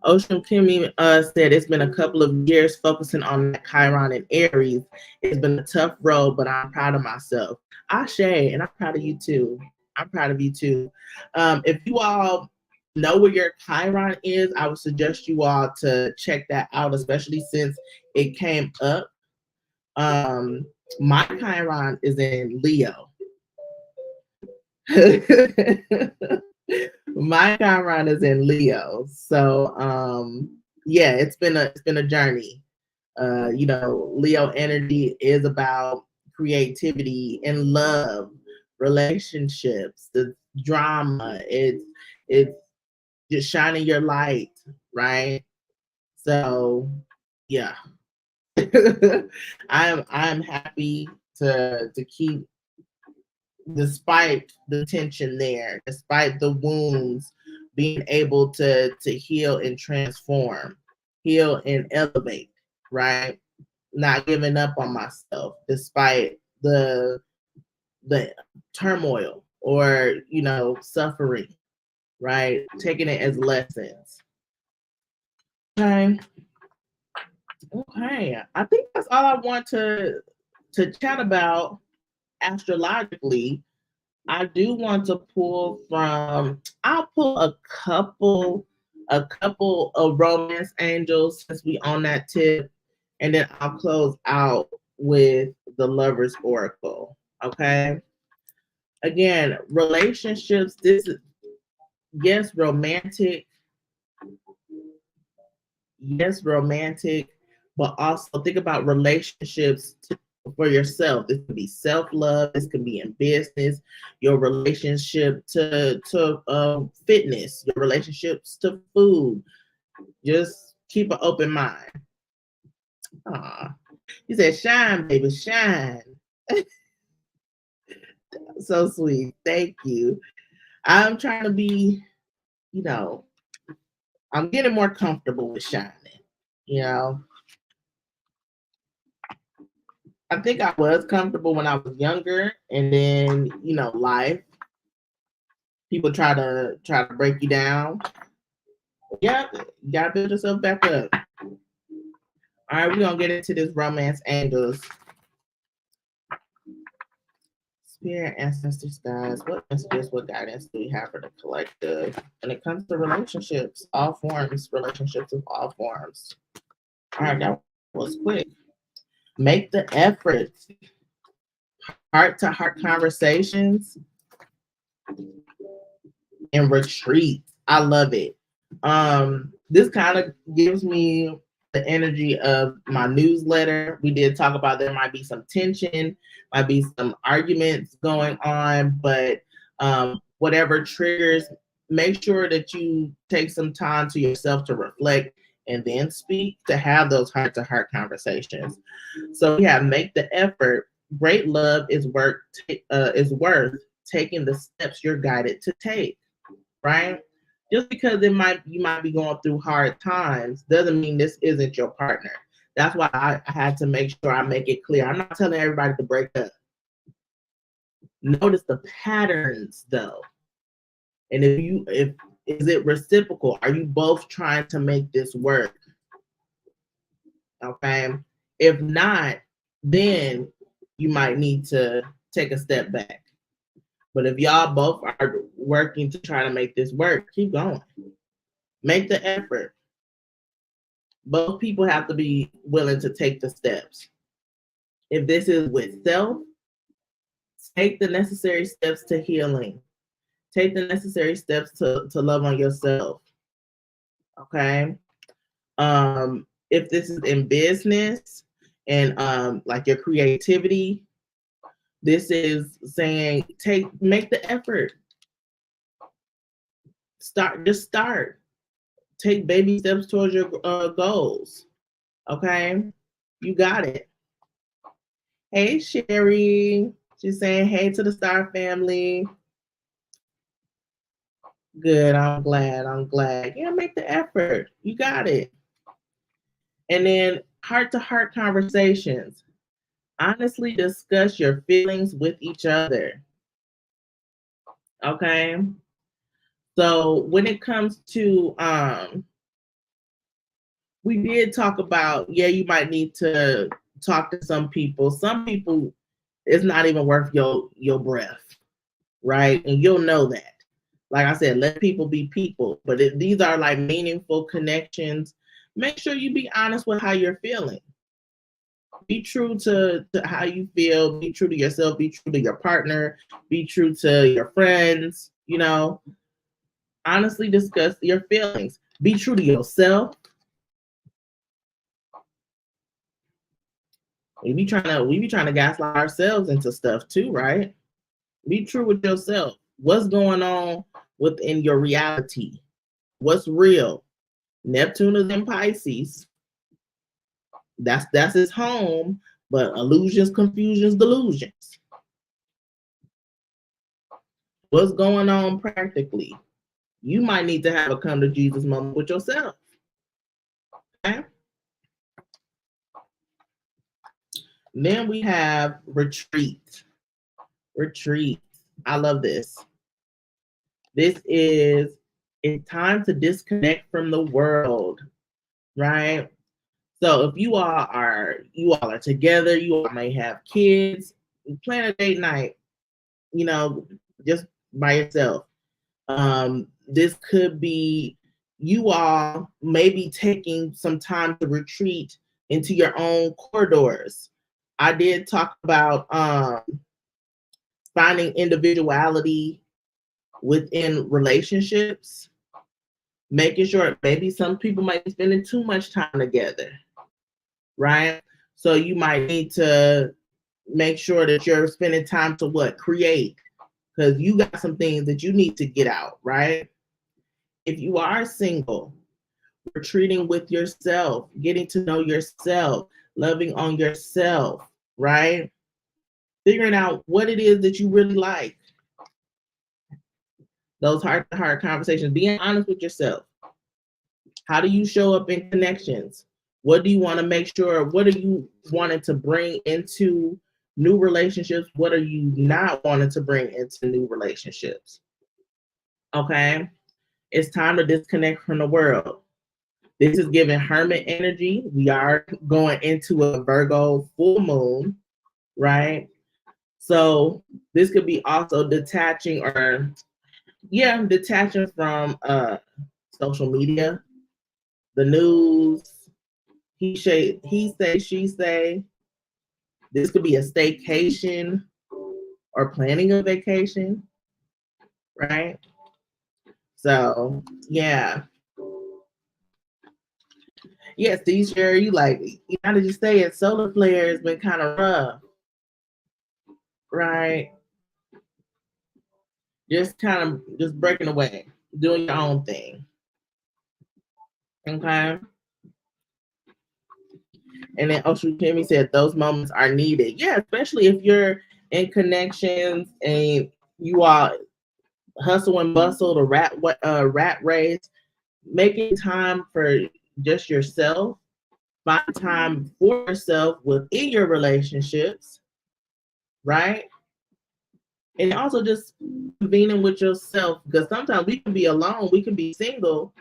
Ocean Kimmy said it's been a couple of years focusing on that Chiron and Aries. It's been a tough road, but I'm proud of myself. Ashe, and I'm proud of you too. I'm proud of you too. If you all know where your Chiron is, I would suggest you all to check that out, especially since it came up. My Chiron is in Leo. My Chiron is in Leo. So yeah, it's been a journey. Leo energy is about creativity and love, relationships, the drama. It's just shining your light, right? So yeah. I'm happy to keep, despite the tension there, despite the wounds, being able to heal and transform, heal and elevate, right? Not giving up on myself despite the turmoil or suffering, right? Taking it as lessons. Okay. Okay. I think that's all I want to chat about astrologically. I do want to I'll pull a couple of romance angels since we on that tip, and then I'll close out with the Lover's Oracle. Okay. Again, relationships, this is, yes, romantic, but also think about relationships for yourself. This can be self-love, this can be in business, your relationship to fitness, your relationships to food. Just keep an open mind. Aw. You said shine, baby, shine. So sweet. Thank you. I'm trying to be, you know, I'm getting more comfortable with shining, you know. I think I was comfortable when I was younger, and then, you know, life, people try to break you down. Yeah, you gotta build yourself back up. All right, we're gonna get into this romance angels. Spirit, ancestors, guys, what messages, what guidance do we have for the collective when it comes to relationships, all forms, relationships of all forms? All right, that was quick. Make the effort. Heart to heart conversations and retreat. I love it. This kind of gives me the energy of my newsletter. We did talk about there might be some tension, might be some arguments going on, but whatever triggers, make sure that you take some time to yourself to reflect and then speak, to have those heart to heart conversations. So we have make the effort. Great love is worth taking the steps you're guided to take, right? Just because you might be going through hard times doesn't mean this isn't your partner. That's why I had to make sure I make it clear. I'm not telling everybody to break up. Notice the patterns though. And if is it reciprocal? Are you both trying to make this work? Okay. If not, then you might need to take a step back. But if y'all both are working to try to make this work, keep going. Make the effort. Both people have to be willing to take the steps. If this is with self, take the necessary steps to healing. Take the necessary steps to love on yourself. Okay. If this is in business and like your creativity, this is saying make the effort. Start. Take baby steps towards your goals. Okay, you got it. Hey, Sherry. She's saying hey to the Star family. Good. I'm glad. Yeah, make the effort. You got it. And then heart to heart conversations. Honestly discuss your feelings with each other. Okay. So when it comes to we did talk about, yeah, you might need to talk to some people. Some people, it's not even worth your breath, right? And you'll know that. Like I said, let people be people. But if these are like meaningful connections, make sure you be honest with how you're feeling. Be true to how you feel. Be true to yourself. Be true to your partner. Be true to your friends. You know, honestly discuss your feelings. Be true to yourself. We be trying to gaslight ourselves into stuff too, right? Be true with yourself. What's going on within your reality? What's real? Neptune is in Pisces. That's his home, but illusions, confusions, delusions. What's going on practically? You might need to have a come to Jesus moment with yourself. Okay? Then we have retreat. Retreat. I love this. This is it's time to disconnect from the world, right? So if you all are together, you all may have kids, plan a date night, you know, just by yourself. This could be you all maybe taking some time to retreat into your own corridors. I did talk about finding individuality within relationships, making sure maybe some people might be spending too much time together, right? So you might need to make sure that you're spending time to create, because you got some things that you need to get out, right? If you are single, retreating with yourself, getting to know yourself, loving on yourself, right? Figuring out what it is that you really like. Those heart-to-heart conversations, being honest with yourself. How do you show up in connections? What do you want to make sure? What are you wanting to bring into new relationships? What are you not wanting to bring into new relationships? Okay. It's time to disconnect from the world. This is giving hermit energy. We are going into a Virgo full moon, right? So this could be also detaching detaching from social media, the news, he say, she say. This could be a staycation or planning a vacation, right? So yeah. Yes, these year you like, how did you say it? Solar flare has been kind of rough, right? Just kind of just breaking away, doing your own thing. Okay. And then Ocean Kimmy said those moments are needed. Yeah, especially if you're in connections and you are hustle and bustle, the rat race, making time for just yourself, find time for yourself within your relationships, right? And also just convening with yourself, because sometimes we can be alone, we can be single,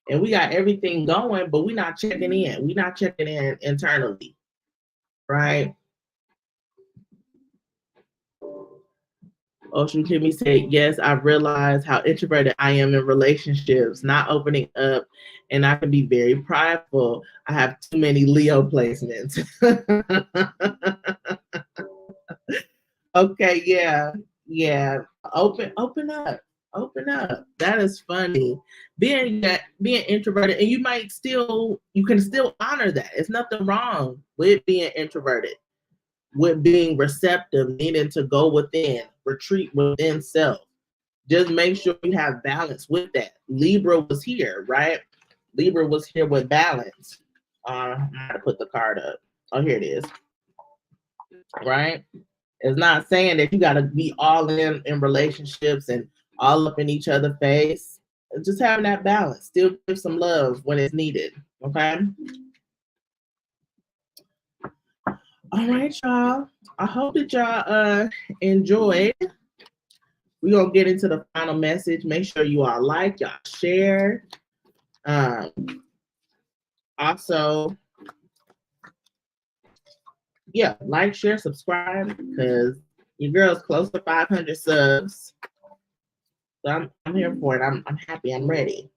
and we got everything going, but we're not checking in. We're not checking in internally, right? Ocean Kimmy said, yes, I've realized how introverted I am in relationships, not opening up, and I can be very prideful. I have too many Leo placements. Okay, yeah. Open up. Open up. That is funny. Being introverted, and you can still honor that. It's nothing wrong with being introverted, with being receptive, needing to go within, retreat within self. Just make sure you have balance with that. Libra was here, right? Libra was here with balance. I'm gonna put the card up. Oh, here it is. Right? It's not saying that you got to be all in relationships and all up in each other's face. Just having that balance. Still give some love when it's needed. Okay. All right, y'all. I hope that y'all enjoyed. We're gonna get into the final message. Make sure you all like, y'all share. Also, yeah, like, share, subscribe, because your girl's close to 500 subs. So I'm here for it. I'm happy. I'm ready.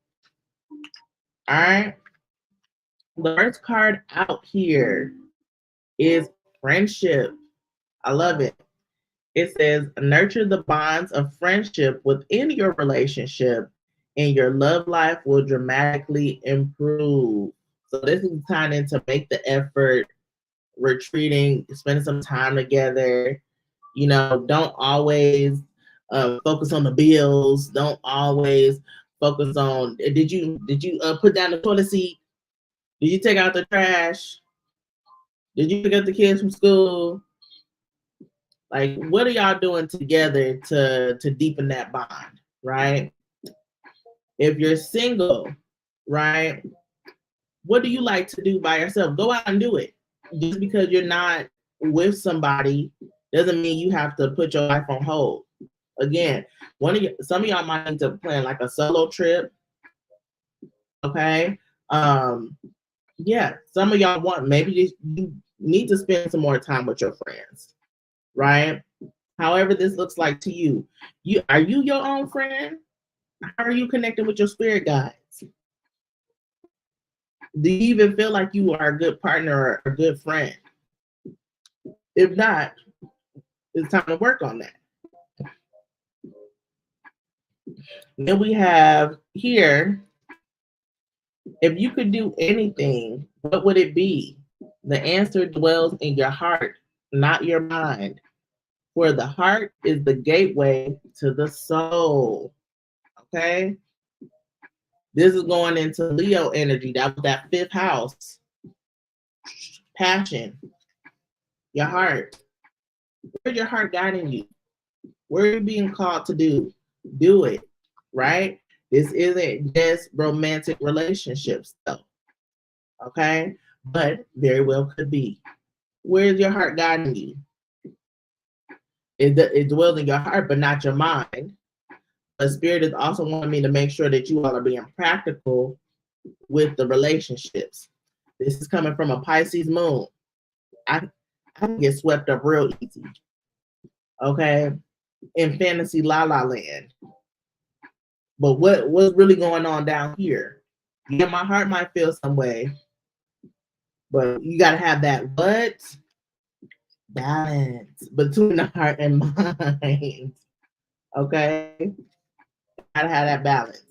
All right. The first card out here is friendship. I love it. It says, nurture the bonds of friendship within your relationship, and your love life will dramatically improve. So this is time to make the effort, retreating, spending some time together. You know, don't always focus on the bills. Don't always focus on, did you put down the toilet seat? Did you take out the trash? Did you pick up the kids from school? Like, what are y'all doing together to deepen that bond, right? If you're single, right, what do you like to do by yourself? Go out and do it. Just because you're not with somebody doesn't mean you have to put your life on hold. Again, some of y'all might need to plan like a solo trip. Okay. Yeah, some of y'all maybe you need to spend some more time with your friends, right? However this looks like to you. Are you your own friend? How are you connecting with your spirit guides? Do you even feel like you are a good partner or a good friend? If not, it's time to work on that. Then we have here, if you could do anything, what would it be? The answer dwells in your heart, not your mind, where the heart is the gateway to the soul. Okay? This is going into Leo energy. That was that fifth house. Passion. Your heart. Where's your heart guiding you? Where are you being called to do? Do it. right? This isn't just romantic relationships, though. Okay? But very well could be. Where's your heart guiding you? It dwells in your heart, but not your mind. But Spirit is also wanting me to make sure that you all are being practical with the relationships. This is coming from a Pisces moon. I can get swept up real easy. Okay? In fantasy la la land. But what's really going on down here? Yeah, my heart might feel some way, but you got to have that balance between the heart and mind. Okay? Got to have that balance.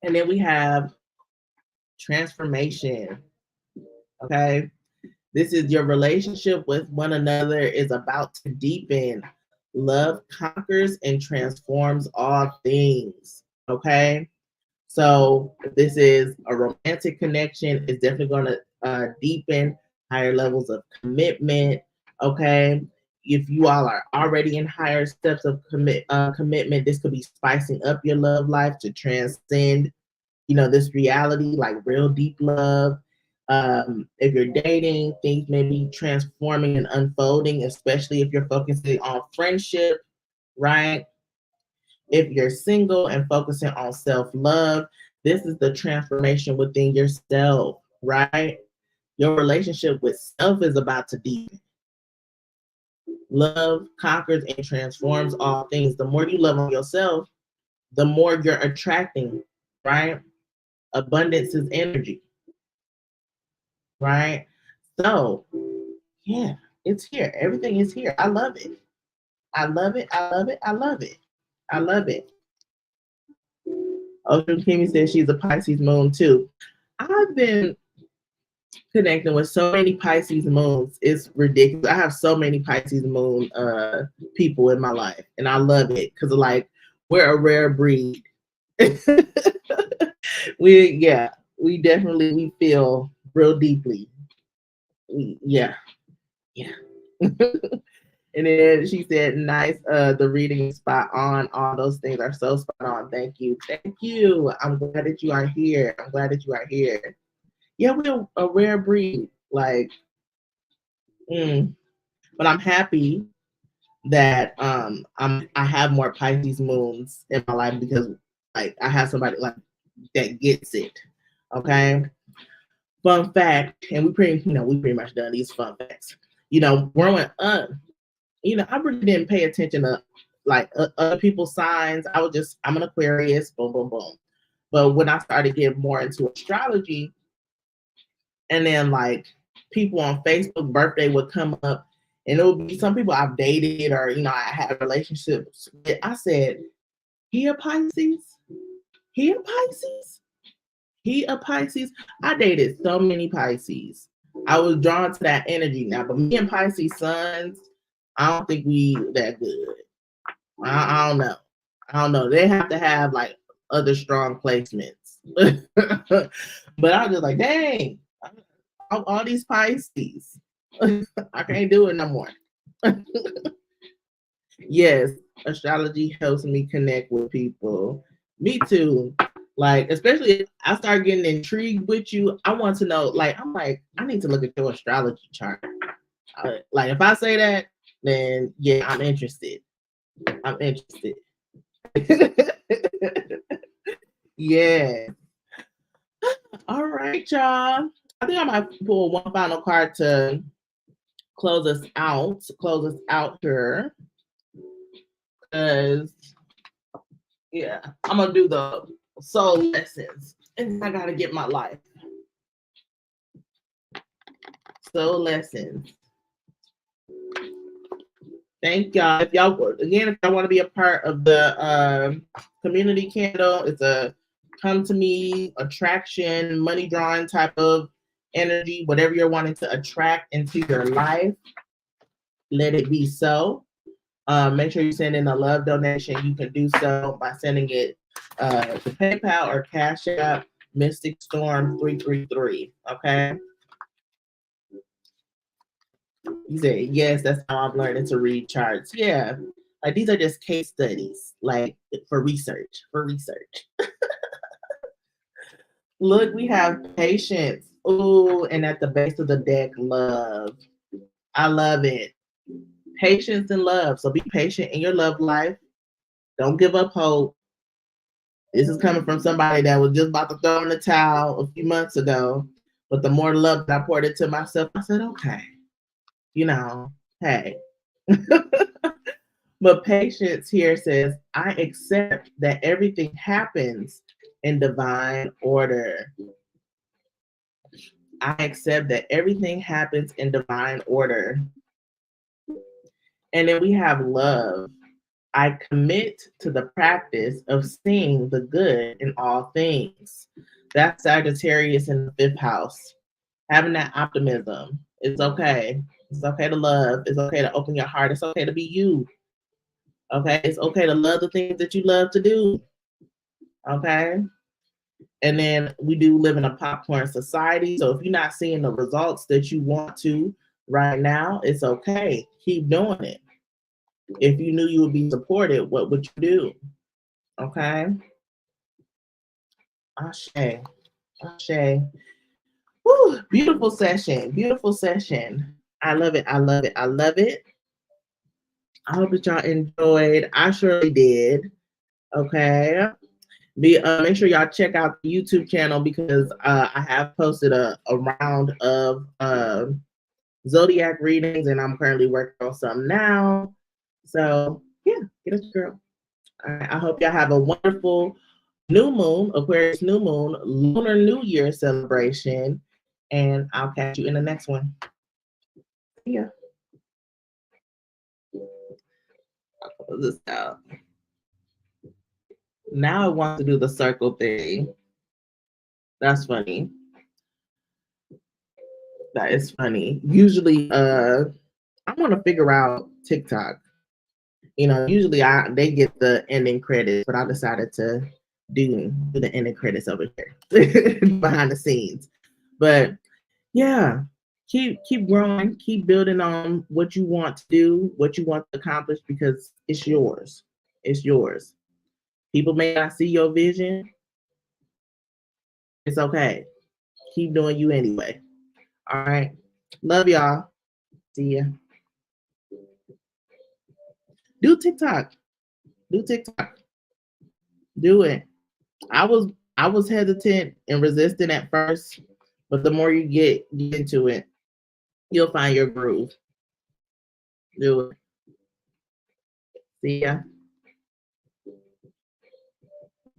And then we have transformation. Okay? This is your relationship with one another is about to deepen. Love conquers and transforms all things. Okay? So this is a romantic connection. It's definitely going to deepen higher levels of commitment. Okay. If you all are already in higher steps of commitment, this could be spicing up your love life to transcend, this reality, like real deep love. If you're dating, things may be transforming and unfolding, especially if you're focusing on friendship, right? If you're single and focusing on self-love, this is the transformation within yourself, right? Your relationship with self is about to deepen. Love conquers and transforms all things. The more you love on yourself, the more you're attracting, right? Abundance is energy, right? So, yeah, it's here. Everything is here. I love it. I love it. I love it. I love it. I love it. Ocean Kimmy says she's a Pisces moon too. I've been connecting with so many Pisces moons. It's ridiculous. I have so many Pisces moon people in my life, and I love it because like we're a rare breed. we definitely feel real deeply. Yeah. And then she said, nice, the reading is spot on. All those things are so spot on. Thank you. Thank you. I'm glad that you are here. Yeah, we're a rare breed. Like, but I'm happy that I have more Pisces moons in my life because like I have somebody like that gets it. Okay. Fun fact, and we pretty much done these fun facts. Growing up, I really didn't pay attention to like other people's signs. I'm an Aquarius, boom, boom, boom. But when I started getting more into astrology, and then like people on Facebook birthday would come up, and it would be some people I've dated or I had relationships with. I said, he a Pisces? He a Pisces? He a Pisces? I dated so many Pisces. I was drawn to that energy now, but me and Pisces sons, I don't think we that good. I don't know. I don't know. They have to have like other strong placements. But I was just like, dang, all these Pisces. I can't do it no more. Yes, astrology helps me connect with people. Me too. Like, especially if I start getting intrigued with you, I want to know, like, I need to look at your astrology chart. Like, if I say that, then yeah, I'm interested. Yeah. All right, y'all. I think I might pull one final card to close us out here. Because, yeah, I'm going to do the soul lessons. And I got to get my life. Soul lessons. Thank y'all. If y'all want to be a part of the community candle, it's a come to me attraction, money drawing type of energy. Whatever you're wanting to attract into your life, let it be so. Make sure you send in a love donation. You can do so by sending it to PayPal or Cash App, Mystic Storm 333. Okay. You say, yes, that's how I'm learning to read charts. Yeah. Like these are just case studies, like for research, Look, we have patience. Oh, and at the base of the deck, love. I love it. Patience and love. So be patient in your love life. Don't give up hope. This is coming from somebody that was just about to throw in the towel a few months ago. But the more love that I poured into myself, I said, okay, hey. But patience here says, I accept that everything happens in divine order. I accept that everything happens in divine order. And then we have love. I commit to the practice of seeing the good in all things. That's Sagittarius in the 5th house. Having that optimism. It's okay. It's okay to love. It's okay to open your heart. It's okay to be you. Okay? It's okay to love the things that you love to do. Okay? And then we do live in a popcorn society. So if you're not seeing the results that you want to right now, it's okay. Keep doing it. If you knew you would be supported, what would you do? Okay. Ashe. Ashe. Woo, beautiful session. Beautiful session. I love it. I love it. I love it. I hope that y'all enjoyed. I surely did. Okay. Make sure y'all check out the YouTube channel because I have posted a round of zodiac readings and I'm currently working on some now. So yeah, get it, girl. All right, I hope y'all have a wonderful new moon, Aquarius new moon, Lunar New Year celebration, and I'll catch you in the next one. See ya. I'll close this out. Now I want to do the circle thing. That's funny. That is funny. Usually, I want to figure out TikTok. Usually they get the ending credits, but I decided to do the ending credits over here behind the scenes. But yeah, keep growing, keep building on what you want to do, what you want to accomplish, because it's yours. It's yours. People may not see your vision. It's okay. Keep doing you anyway. All right. Love y'all. See ya. Do TikTok. Do TikTok. Do it. I was hesitant and resistant at first, but the more you get into it, you'll find your groove. Do it. See ya.